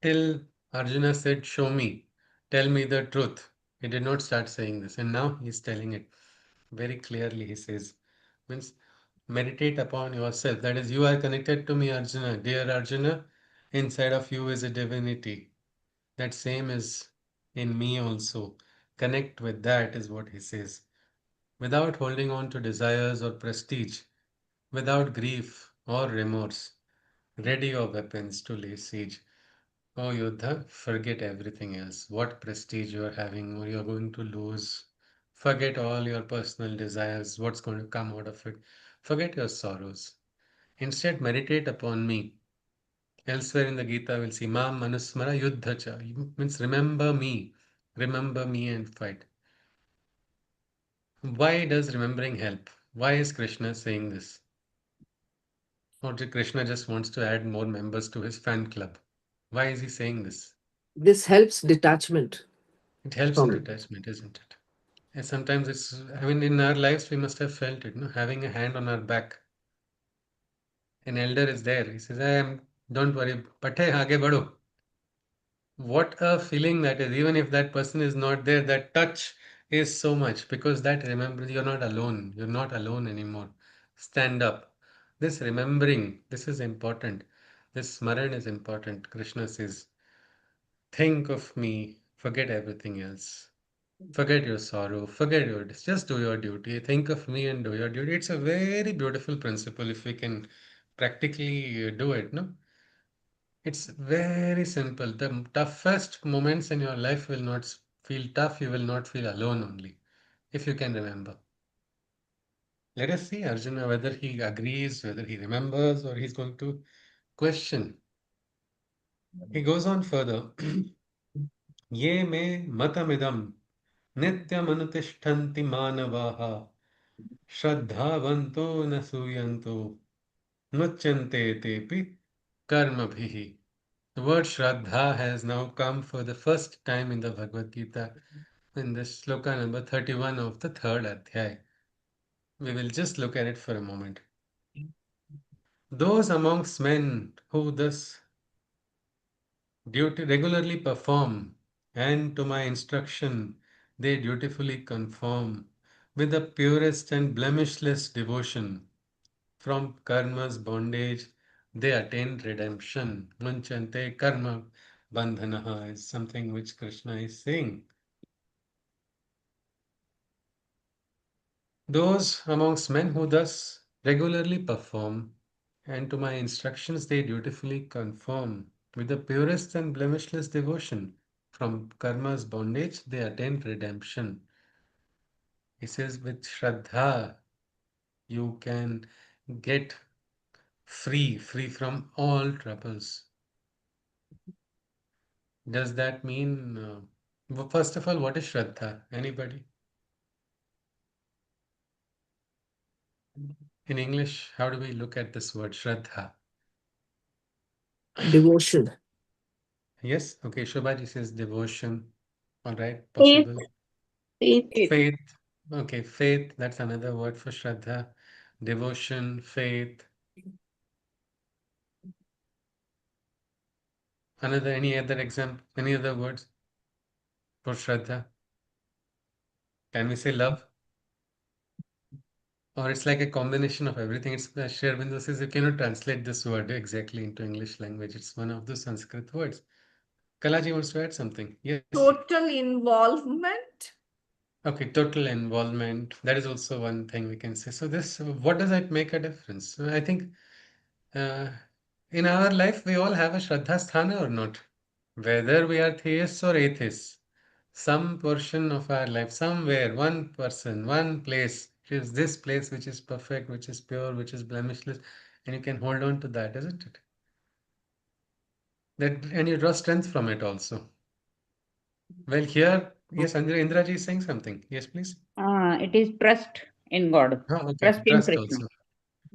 Till Arjuna said, show me, tell me the truth. He did not start saying this. And now he's telling it very clearly. He says, means meditate upon yourself. That is, you are connected to me, Arjuna. Dear Arjuna, inside of you is a divinity. That same is in me also. Connect with that, is what he says. Without holding on to desires or prestige, without grief or remorse, ready your weapons to lay siege. Oh, Yodha, forget everything else. What prestige you are having or you are going to lose. Forget all your personal desires, what's going to come out of it. Forget your sorrows. Instead, meditate upon me. Elsewhere in the Gita, we'll see Mam Manusmara Yuddhacha. Means remember me and fight. Why does remembering help? Why is Krishna saying this? Or Krishna just wants to add more members to his fan club? Why is he saying this? This helps detachment It helps in from it. detachment, isn't it? And sometimes I mean, in our lives, we must have felt it, no? Having a hand on our back. An elder is there. He says, don't worry, pate aage badho. What a feeling that is. Even if that person is not there, that touch is so much because that remember you're not alone. You're not alone anymore. Stand up. This remembering, this is important. This smaran is important. Krishna says, think of me, forget everything else. Forget your sorrow, forget just do your duty. Think of me and do your duty. It's a very beautiful principle if we can practically do it, no? It's very simple. The toughest moments in your life will not feel tough. You will not feel alone only, if you can remember. Let us see Arjuna whether he agrees, whether he remembers, or he's going to question. He goes on further. Ye me matamidam nityamanutishthanti manavaha shraddhavanto nasuyanto muchyante tepi karmabhihi. The word Shraddha has now come for the first time in the Bhagavad Gita in the sloka number 31 of the third adhyay. We will just look at it for a moment. Those amongst men who thus regularly perform and to my instruction they dutifully conform with the purest and blemishless devotion from karma's bondage they attain redemption. Munchante karma bandhanaha is something which Krishna is saying. Those amongst men who thus regularly perform, and to my instructions they dutifully conform, with the purest and blemishless devotion, from karma's bondage they attain redemption. He says, with Shraddha, you can get free from all troubles. Does that mean, first of all, what is Shraddha? Anybody? In English, how do we look at this word Shraddha? devotion. Yes, okay, Shobhaji says devotion. All right, Faith, possible. faith. Faith. Okay, faith, that's another word for Shraddha. Devotion, faith. Any other example, any other words for Shraddha? Can we say love? Or it's like a combination of everything. It's Sri Aurobindo says you cannot translate this word exactly into English language. It's one of the Sanskrit words. Kalaji wants to add something. Yes. Total involvement. Okay, total involvement. That is also one thing we can say. So this, what does that make a difference? I think uh, in our life we all have a Shraddha Sthana or not. Whether we are theists or atheists, some portion of our life, somewhere, one person, one place, which is this place which is perfect, which is pure, which is blemishless, and you can hold on to that, isn't it? That and you draw strength from it also. Well, here, yes, Indraji is saying something. Yes, please. It is trust in God, Oh, okay, trust in trust Krishna. also.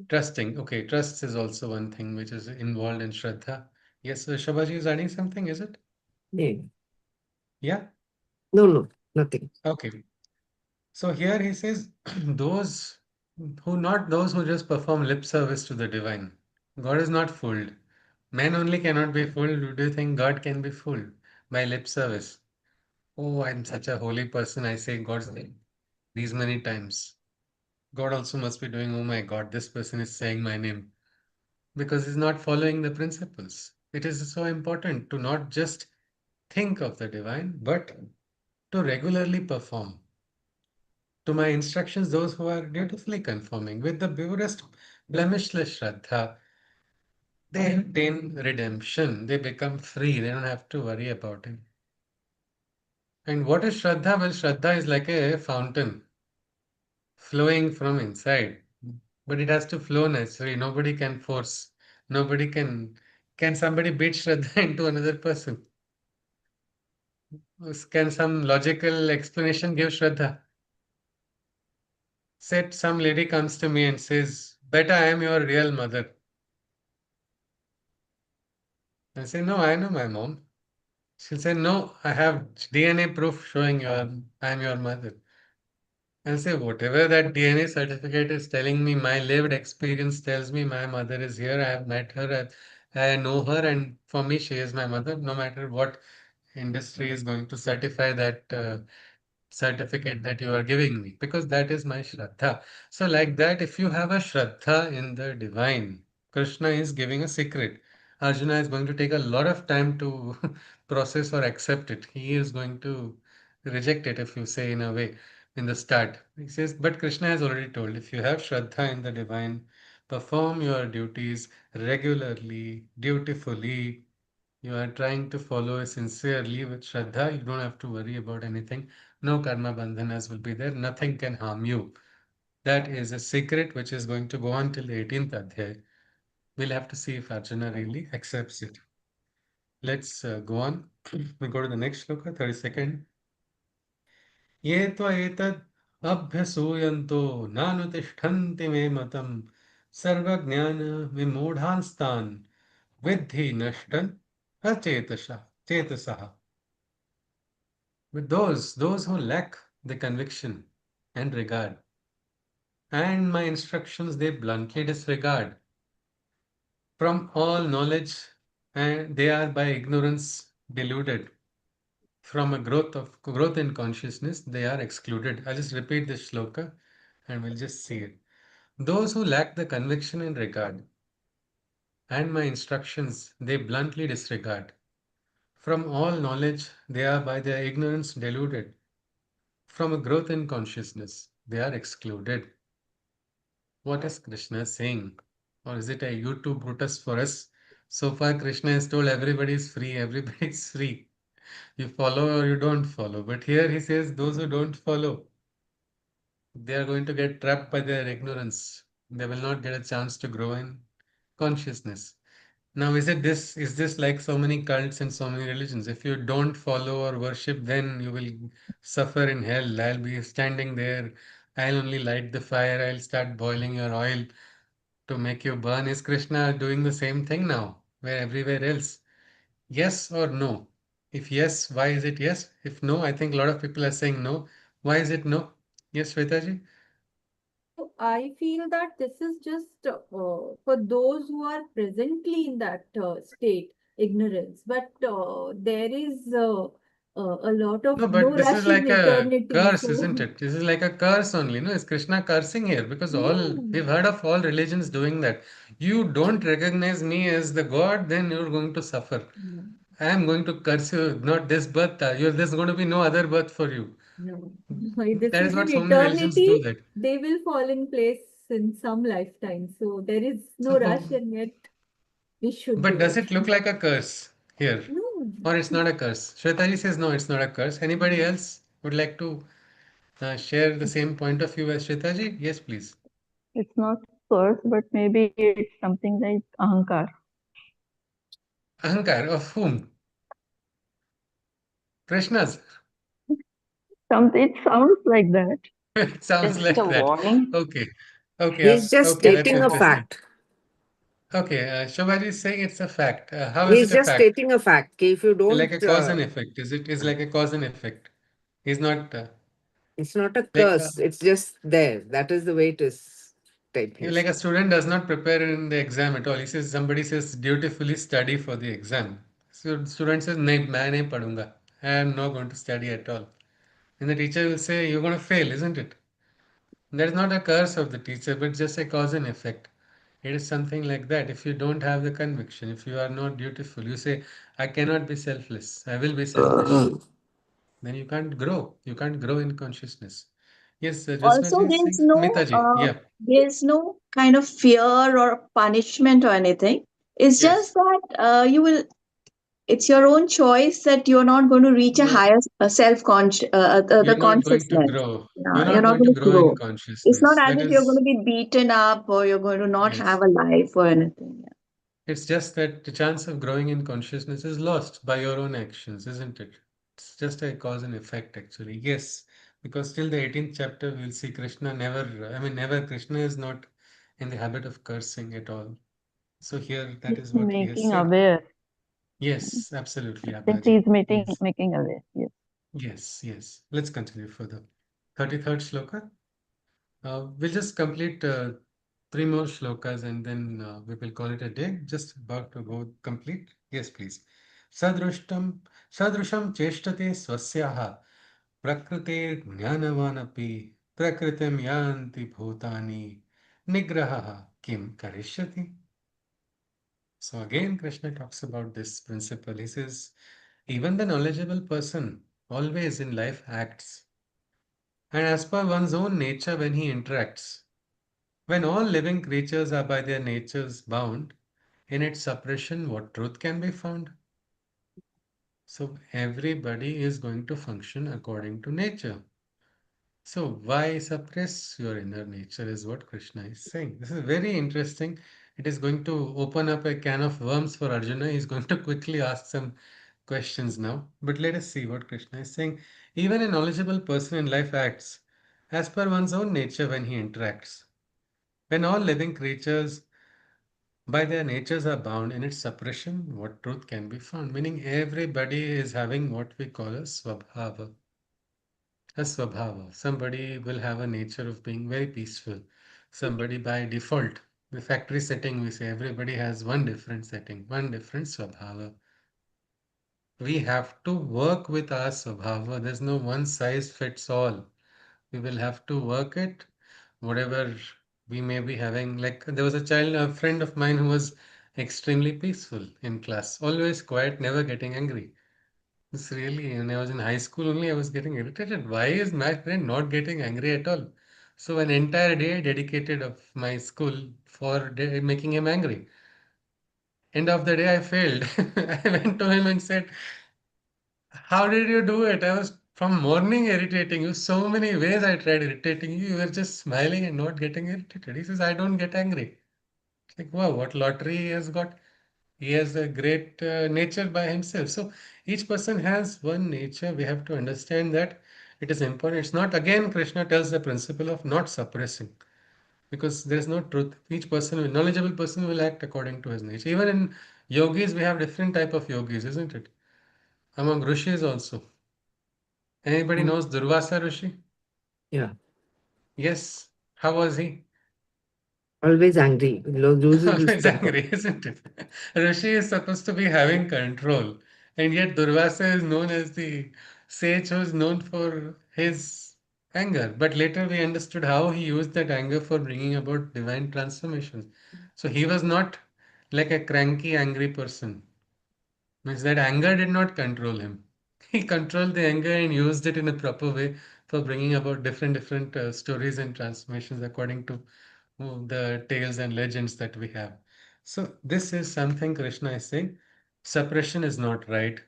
Trusting. Okay, trust is also one thing which is involved in Shraddha. Yes, Shabaji is adding something, is it? Yeah. Yeah? No, nothing. Okay. So here he says, those not those who just perform lip service to the divine. God is not fooled. Man only cannot be fooled. Do you think God can be fooled by lip service? Oh, I'm such a holy person. I say God's name these many times. God also must be doing, oh my God, this person is saying my name because he's not following the principles. It is so important to not just think of the divine, but to regularly perform. To my instructions, those who are dutifully conforming with the purest, blemishless Shraddha, they attain redemption. They become free. They don't have to worry about it. And what is Shraddha? Well, Shraddha is like a fountain flowing from inside, but it has to flow naturally. Nobody can force. Nobody can. Can somebody beat Shraddha into another person? Can some logical explanation give Shraddha? Said some lady comes to me and says, "Beta, I am your real mother." I say, "No, I know my mom." She'll say, "No, I have DNA proof showing I am your mother." I'll say, "Whatever that DNA certificate is telling me, my lived experience tells me my mother is here. I have met her, I know her, and for me, she is my mother. No matter what industry is going to certify that certificate that you are giving me, because that is my Shraddha." So, like that, if you have a Shraddha in the divine, Krishna is giving a secret. Arjuna is going to take a lot of time to process or accept it. He is going to reject it, if you say, in a way, in the start. He says, but Krishna has already told, if you have Shraddha in the divine, perform your duties regularly, dutifully, you are trying to follow sincerely with Shraddha, you don't have to worry about anything. No karma bandhanas will be there. Nothing can harm you. That is a secret which is going to go on till the 18th adhyay. We'll have to see if Arjuna really accepts it. Let's go on. We go to the next shloka, 32nd. ये त्वएतद् अभ्यसूयन्तो नानुतिष्ठन्ति मे मतम् सर्वज्ञान विमूढांस्तान् विद्धि नष्टन् चेतसः. But those who lack the conviction and regard, and my instructions they bluntly disregard, from all knowledge, and they are by ignorance deluded. From a growth in consciousness, they are excluded. I'll just repeat this shloka and we'll just see it. Those who lack the conviction and regard, and my instructions they bluntly disregard. From all knowledge, they are by their ignorance deluded. From a growth in consciousness, they are excluded. What is Krishna saying? Or is it a YouTube Brutus for us? So far, Krishna has told everybody is free, everybody is free. You follow or you don't follow. But here he says those who don't follow, they are going to get trapped by their ignorance. They will not get a chance to grow in consciousness. Now, is this like so many cults and so many religions? If you don't follow or worship, then you will suffer in hell. I'll be standing there. I'll only light the fire. I'll start boiling your oil to make you burn. Is Krishna doing the same thing now, where everywhere else? Yes or no? If yes, why is it yes? If no, I think a lot of people are saying no. Why is it no? Yes, Shwetaji? So I feel that this is just for those who are presently in that state, ignorance. But there is a lot of No, no but this is rush in like a eternity. curse, So isn't it? This is like a curse only. No, is Krishna cursing here? Because all no, we've heard of all religions doing that. You don't recognize me as the God, then you're going to suffer. no, I am going to curse you, not this birth. There's going to be no other birth for you. no. This That is is what in so many religions eternity. do that. They will fall in place in some lifetime. So there is no rush, So, and yet we should but do does it. it look like a curse here? No, Or it's not a curse? Shwetaji says no, it's not a curse. Anybody else would like to share the same point of view as Shwetaji? Yes, please. It's not curse, but maybe it's something like ahankar. Ahankar, of whom? Krishna's. It sounds like that. It sounds Just a like that. warning. Okay. Okay. He's just Okay. That's stating a interesting. fact. Okay. Shobhaji is saying it's a fact. How is He's it a just fact? stating a fact. Okay, if you Like a don't, cause and effect. Is like a cause and effect. He's not it's not a like curse. It's just there. That is the way it is. Type he like a said. student does not prepare in the exam at all. He says somebody says dutifully study for the exam. So student says, "नहीं, मैं नहीं पढ़ूंगा. I am not going to study at all." And the teacher will say, "You're going to fail, isn't it?" That is not a curse of the teacher, but just a cause and effect. It is something like that. If you don't have the conviction, if you are not dutiful, you say, I cannot be selfless, I will be selfish, then you can't grow. You can't grow in consciousness. Yes, Also, Jasnaji is saying, Mitaji, yeah, there's no kind of fear or punishment or anything. It's just yes. that you will it's your own choice that you're not going to reach a You're, higher self-conscious, the you're not going to consciousness. grow. Yeah, You're you're not not going to going to grow in grow. It's not consciousness. as That if you're going is, to be beaten up or you're going to not have yes. a life or anything. It's just that the chance of growing in consciousness is lost by your own actions, isn't it? It's just a cause and effect, actually. Yes, because till the 18th chapter, we'll see Krishna never, I mean, never, Krishna is not in the habit of cursing at all. So here, that He's is what he has making said. aware. Yes, absolutely, Simply Abhaji. is making Yes, making aware. Yes. yes, yes. Let's continue further. 33rd shloka. We'll just complete three more shlokas and then we will call it a day. Just about to go complete. Yes, please. Sadrushtam Sadrusham cheshtate swasyaha prakrite jnanavanapi prakritim yanti bhutani nigraha kim karishyati. So again, Krishna talks about this principle. He says, even the knowledgeable person always in life acts, and as per one's own nature when he interacts. When all living creatures are by their natures bound, in its suppression, what truth can be found? So everybody is going to function according to nature. So why suppress your inner nature is what Krishna is saying. This is very interesting. It is going to open up a can of worms for Arjuna. He's going to quickly ask some questions now. But let us see what Krishna is saying. Even a knowledgeable person in life acts as per one's own nature when he interacts. When all living creatures by their natures are bound in its suppression, what truth can be found? Meaning everybody is having what we call a swabhava. A swabhava. Somebody will have a nature of being very peaceful. Somebody by default, the factory setting, we say everybody has one different setting, one different swabhava. We have to work with our swabhava. There's no one size fits all. We will have to work it, whatever we may be having. Like there was a friend of mine who was extremely peaceful in class, always quiet, never getting angry. It's really, when I was in high school only, I was getting irritated. Why is my friend not getting angry at all? So an entire day I dedicated of my school for making him angry. End of the day, I failed. I went to him and said, how did you do it? I was from morning irritating you. So many ways I tried irritating you. You were just smiling and not getting irritated. He says, I don't get angry. It's like, wow, what lottery he has got. He has a great nature by himself. So each person has one nature. We have to understand that it is important. It's not, again, Krishna tells the principle of not suppressing because there is no truth. Each person, knowledgeable person will act according to his nature. Even in yogis, we have different type of yogis, isn't it? Among rishis also. Anybody Mm. knows Durvasa Rishi? Yeah, Yes. How was he? always angry, loses his Always temper. angry, isn't it? Rishi is supposed to be having control, and yet Durvasa is known as the sage who is known for his anger. But later we understood how he used that anger for bringing about divine transformations. So he was not like a cranky, angry person. Means that anger did not control him. He controlled the anger and used it in a proper way for bringing about different stories and transformations according to the tales and legends that we have. So this is something Krishna is saying. Suppression is not right.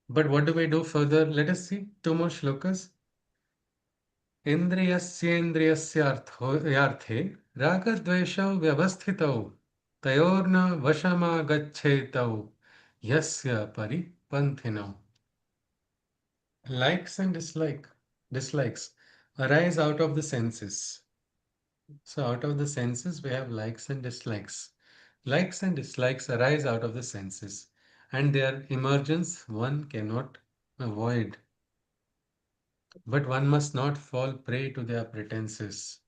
But what do we do further? Let us see two more shlokas. इन्द्रियस्येन्द्रियस्यार्थो यार्थे रागद्वेषौ व्यवस्थितौ तयोर्न वशमागच्छेतौ यस्य परिपन्थिनौ. Likes and dislikes arise out of the senses. So out of the senses, we have likes and dislikes. Likes and dislikes arise out of the senses, and their emergence one cannot avoid. But one must not fall prey to their pretenses,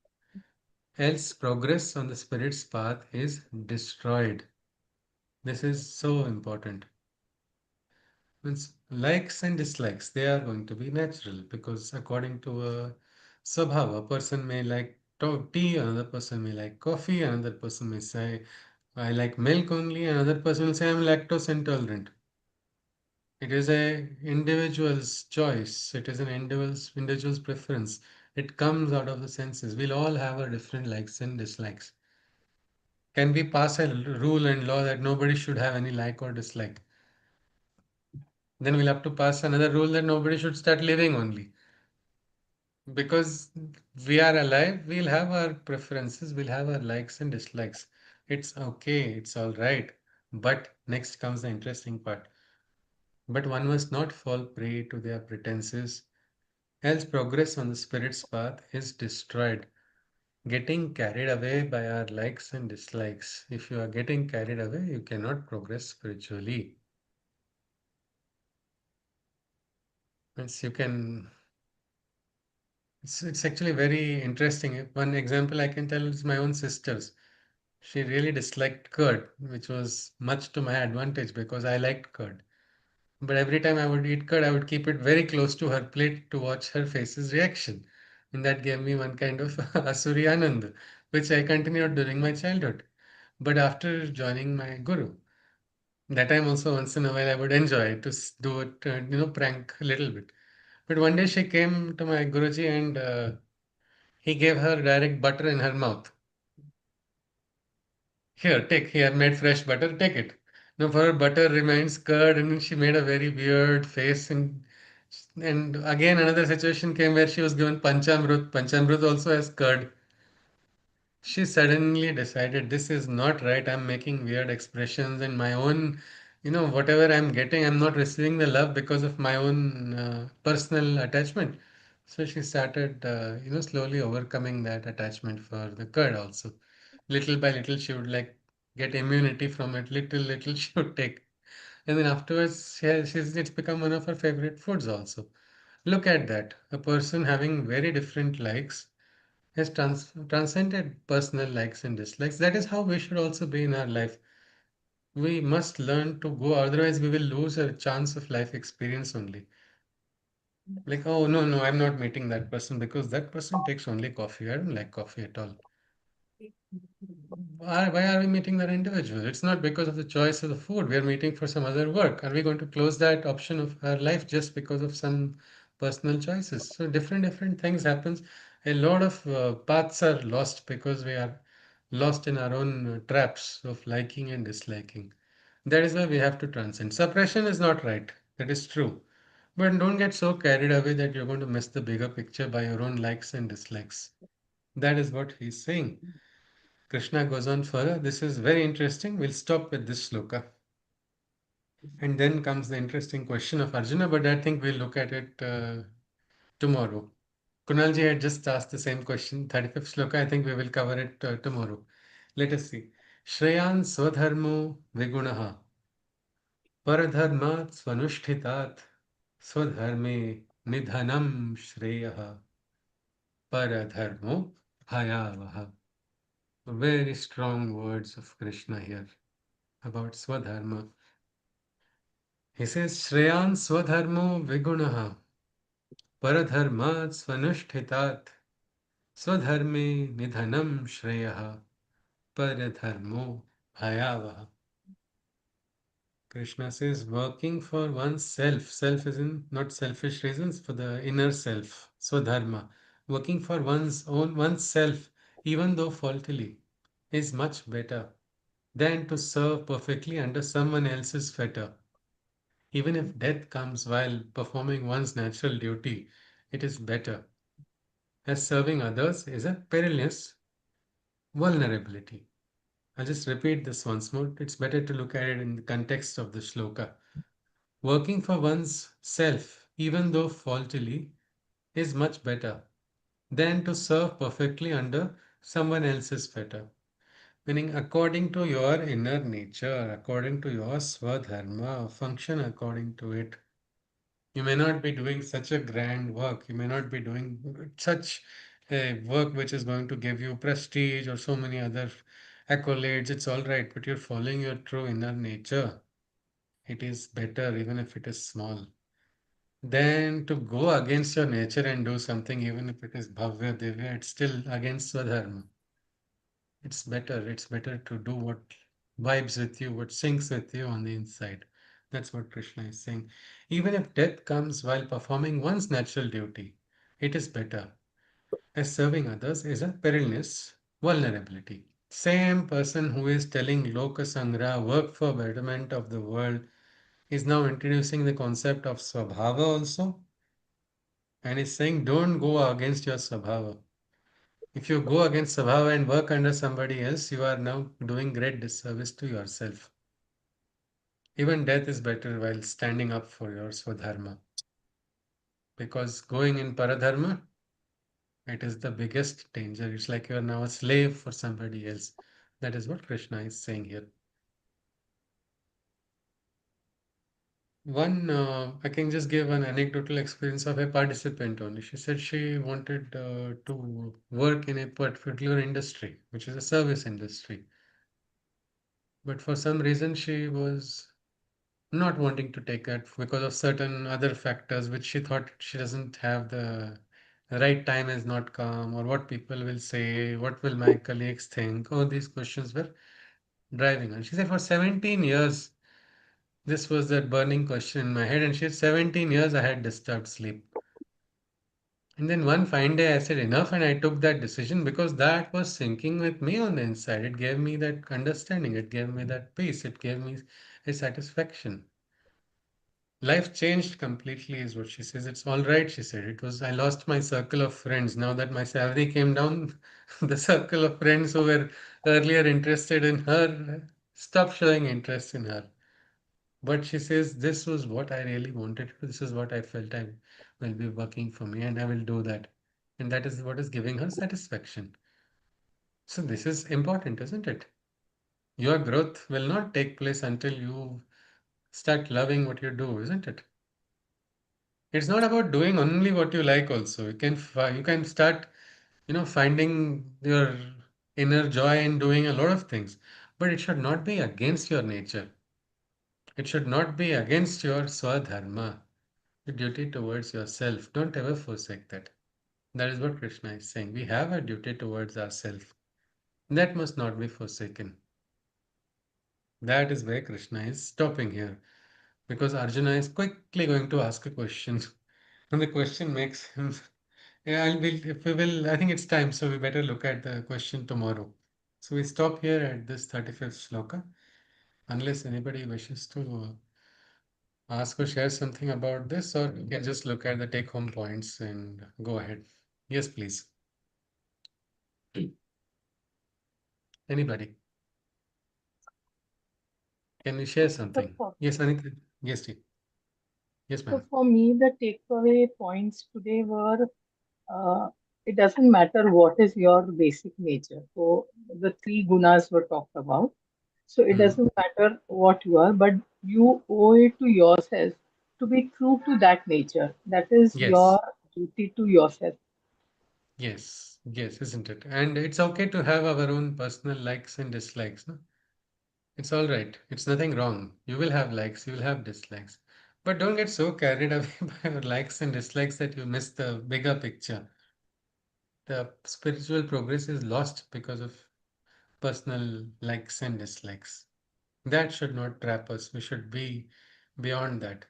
else progress on the spirit's path is destroyed. This is so important. Means likes and dislikes, they are going to be natural because according to a swabhava, a person may like tea, another person may like coffee, another person may say, I like milk only, another person will say, I'm lactose intolerant. It is a individual's choice. It is an individual's preference. It comes out of the senses. We'll all have our different likes and dislikes. Can we pass a rule and law that nobody should have any like or dislike? Then we'll have to pass another rule that nobody should start living only. Because we are alive, we'll have our preferences, we'll have our likes and dislikes. It's okay, it's all right. But next comes the interesting part. But one must not fall prey to their pretenses, else progress on the spirit's path is destroyed. Getting carried away by our likes and dislikes. If you are getting carried away, you cannot progress spiritually. Means you can. It's actually very interesting. One example I can tell is my own sisters. She really disliked curd, which was much to my advantage because I liked curd. But every time I would eat curd, I would keep it very close to her plate to watch her face's reaction. And that gave me one kind of Asuri Anand, which I continued during my childhood. But after joining my guru, that time also once in a while I would enjoy to do it, prank a little bit. But one day she came to my Guruji and he gave her direct butter in her mouth. Here, take, here, made fresh butter, take it. No, for her butter remains curd, and she made a very weird face. And again, another situation came where she was given panchamrut. Panchamrut also has curd. She suddenly decided this is not right. I'm making weird expressions and my own, whatever I'm getting, I'm not receiving the love because of my own personal attachment. So she started, slowly overcoming that attachment for the curd also. Little by little, she would like get immunity from it. Little, little, she would take. And then afterwards, it's become one of her favorite foods also. Look at that. A person having very different likes has transcended personal likes and dislikes. That is how we should also be in our life. We must learn to go, otherwise, we will lose a chance of life experience only. Like, oh, no, no, I'm not meeting that person because that person takes only coffee. I don't like coffee at all. Why are we meeting that individual? It's not because of the choice of the food. We are meeting for some other work. Are we going to close that option of our life just because of some personal choices? So different things happens. A lot of paths are lost because we are lost in our own traps of liking and disliking. That is why we have to transcend. Suppression is not right. That is true. But don't get so carried away that you're going to miss the bigger picture by your own likes and dislikes. That is what he's saying. Krishna goes on further. This is very interesting. We'll stop with this sloka. And then comes the interesting question of Arjuna, but I think we'll look at it tomorrow. Kunalji had just asked the same question, 35th sloka. I think we will cover it tomorrow. Let us see. Shreyan swadharmo vigunaha paradharmat swanushtitat swadharme nidhanam shreyaha paradharmo bhayavaha. Very strong words of Krishna here about swadharma. He says, Shreyan swadharmo vigunaha paradharmat swanushthitat swadharme nidhanam shreyaha paradharmo bhayavaha. Krishna says, working for oneself, self is in not selfish reasons, for the inner self, swadharma. Working for oneself, even though faultily, is much better than to serve perfectly under someone else's fetter. Even if death comes while performing one's natural duty, it is better, as serving others is a perilous vulnerability. I'll just repeat this once more. It's better to look at it in the context of the shloka. Working for one's self, even though faultily, is much better than to serve perfectly under someone else's fetter. Meaning, according to your inner nature, according to your swadharma, function according to it. You may not be doing such a grand work. You may not be doing such a work which is going to give you prestige or so many other accolades. It's all right, but you're following your true inner nature. It is better, even if it is small, than to go against your nature and do something, even if it is bhavya divya. It's still against swadharma. It's better to do what vibes with you, what syncs with you on the inside. That's what Krishna is saying. Even if death comes while performing one's natural duty, it is better, as serving others is a perilous vulnerability. Same person who is telling Loka Sangra, work for betterment of the world, He's now introducing the concept of Swabhava also, and he's saying don't go against your Swabhava. If you go against Swabhava and work under somebody else, you are now doing great disservice to yourself. Even death is better while standing up for your Swadharma. Because going in Paradharma, it is the biggest danger. It's like you are now a slave for somebody else. That is what Krishna is saying here. I can just give an anecdotal experience of a participant only. She said she wanted to work in a particular industry, which is a service industry. But for some reason, she was not wanting to take that because of certain other factors, which she thought she doesn't have the right time has not come, or what people will say, what will my colleagues think. All these questions were driving her. She said, for 17 years, this was that burning question in my head, and she said, 17 years I had disturbed sleep. And then one fine day I said enough, and I took that decision because that was sinking with me on the inside. It gave me that understanding, it gave me that peace, it gave me a satisfaction. Life changed completely, is what she says. It's all right, she said. It was, I lost my circle of friends. Now that my salary came down, the circle of friends who were earlier interested in her stopped showing interest in her. But she says, this was what I really wanted. This is what I felt I will be working for me, and I will do that. And that is what is giving her satisfaction. So this is important, isn't it? Your growth will not take place until you start loving what you do, isn't it? It's not about doing only what you like also. You can start, finding your inner joy in doing a lot of things. But it should not be against your nature. It should not be against your swadharma, your duty towards yourself. Don't ever forsake that. That is what Krishna is saying. We have a duty towards ourselves. That must not be forsaken. That is where Krishna is stopping here. Because Arjuna is quickly going to ask a question. And the question makes him. Yeah, if we will, I think it's time, so we better look at the question tomorrow. So we stop here at this 35th sloka, unless anybody wishes to ask or share something about this, or you can just look at the take home points and go ahead. Yes, please. Anybody? Can you share So something? for, Yes, Anita. Yes, Steve. Yes, so ma'am. for me, the takeaway points today were uh, it doesn't matter what is your basic nature. So the three gunas were talked about. So it Hmm. doesn't matter what you are, but you owe it to yourself to be true to that nature. That is Yes, your duty to yourself. yes, isn't it? And it's okay to have our own personal likes and dislikes, no? It's all right. It's nothing wrong. You will have likes, you will have dislikes. But don't get so carried away by your likes and dislikes that you miss the bigger picture. The spiritual progress is lost because of personal likes and dislikes. That should not trap us. We should be beyond that.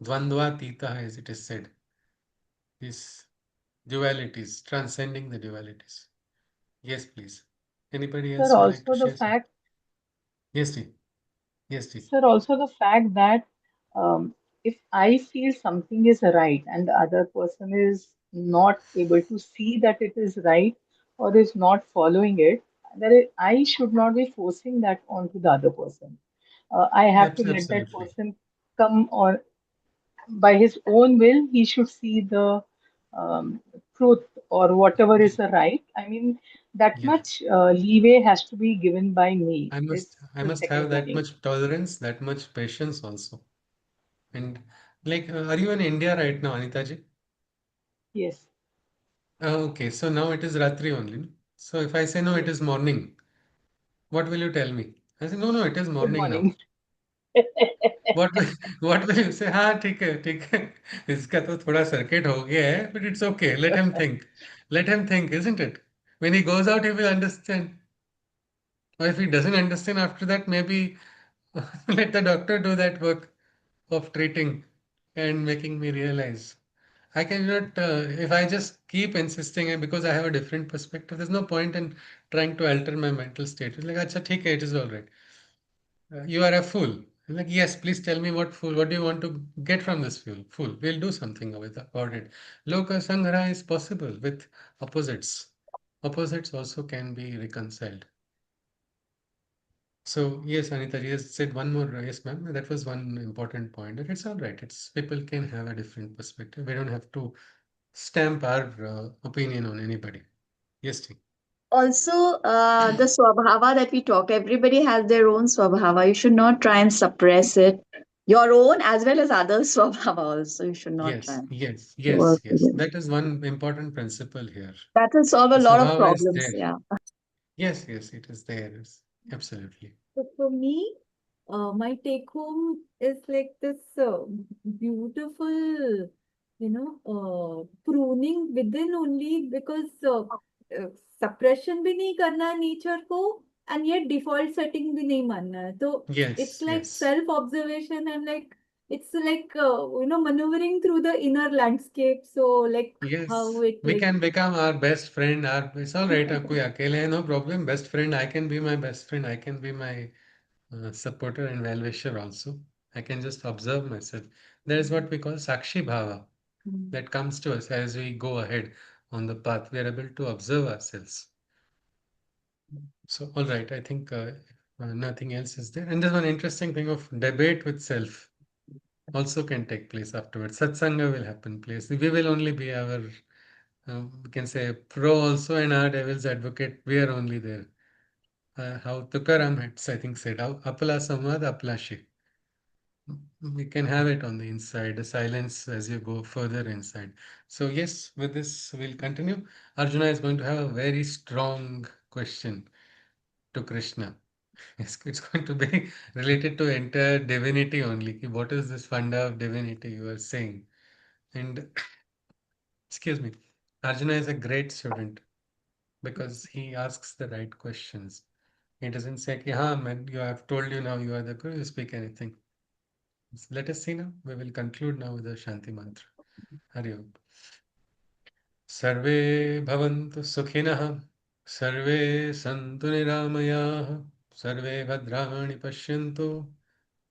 Dvandva tita, as it is said, these dualities, transcending the dualities. Yes, please. Anybody Sir, else would like to also the share some? fact Yes, T. Yes, T. Sir, also the fact that if I feel something is right and the other person is not able to see that it is right or is not following it, I should not be forcing that onto the other person. I have to let that Absolutely. person come on by his own will. He should see the truth or whatever is Ye- the right. I mean, that Yes. much leeway has to be given by me. I must Is I the must have second that thing. much tolerance, that much patience also. And like, are you in India right now, Anitaji? Yes. Okay, so now it is Ratri only, no? So if I say no, it Yes. is morning, what will you tell me? I say, no, it is Good morning now. morning. What will, what will you say? हाँ ठीक है इसका तो थोड़ा circuit हो गया है, but it's okay. Let him think, isn't it? When he goes out, he will understand. Or if he doesn't understand after that, maybe let the doctor do that work of treating and making me realize. I cannot, if I just keep insisting, and because I have a different perspective, there's no point in trying to alter my mental state. It's like, acha, theek hai, it is all right. You are a fool. Like, yes, please tell me what do you want to get from this fool? We'll do something about it. Loka Sanghara is possible with opposites. Opposites also can be reconciled. So yes, Anita, you just said one more. Yes, ma'am. That was one important point. That it's all right. It's people can have a different perspective. We don't have to stamp our opinion on anybody. Yes, T. Also, the swabhava that we talk, everybody has their own swabhava. You should not try and suppress it. Your own as well as others' swabhava also. You should not try Yes, and yes, work yes, with yes. it. That is one important principle here. That will solve a The lot of Swabhava is problems. there. Yeah. Yes, yes, it is there. Yes, absolutely. So for me, my take home is like this beautiful, pruning within only because uh, suppression भी नहीं करना है nature को and yet default setting भी नहीं मानना है. So it's Yes, like yes, self-observation and like it's like maneuvering through the inner landscape. So like how yes. it We like can become our best friend. It's all right. कोई अकेले है, no problem. Best friend. I can be my best friend. I can be my supporter and well-wisher also. I can just observe myself. That is what we call Sakshi Bhava. That comes to us as we go ahead on the path. We are able to observe ourselves. So, all right, I think nothing else is there. And there's one interesting thing of debate with self also can take place afterwards. Satsanga will happen place. We will only be our, we can say, pro also and our devil's advocate. We are only there. How Tukaram had, I think, said, Apala Samvad Aplashi. We can have it on the inside, the silence as you go further inside. So, yes, with this, we'll continue. Arjuna is going to have a very strong question to Krishna. It's going to be related to entire divinity only. What is this funda of divinity you are saying? And excuse me, Arjuna is a great student because he asks the right questions. He doesn't say, "Ki, हाँ, man, you have told you now you are the guru, you speak anything." Let us see now. We will conclude now with the Shanti mantra. Hari Om. सर्वे भवन्तु सुखिनः सर्वे सन्तु निरामयाः सर्वे भद्राणि पश्यन्तु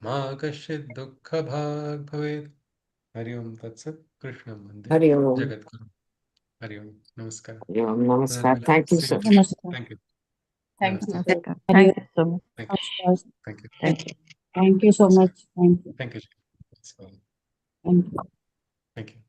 मा कश्चित् दुःखभाग् भवेत् हरि ओम तत्सत् कृष्णं वन्दे Hari Om. जगद्गुरुं हरि ओम नमस्कार Hari Om. Namaskar. पुनर्मिलामः Thank you, see you sir. again. Namaskar. Thank you Thank you, नमस्ते sir. Namaskar. Hari Thank you so much. thank you Namaskar. thank you Thank you. Thank you so नमस्कार much. Thank you. thank you Thank you. thank you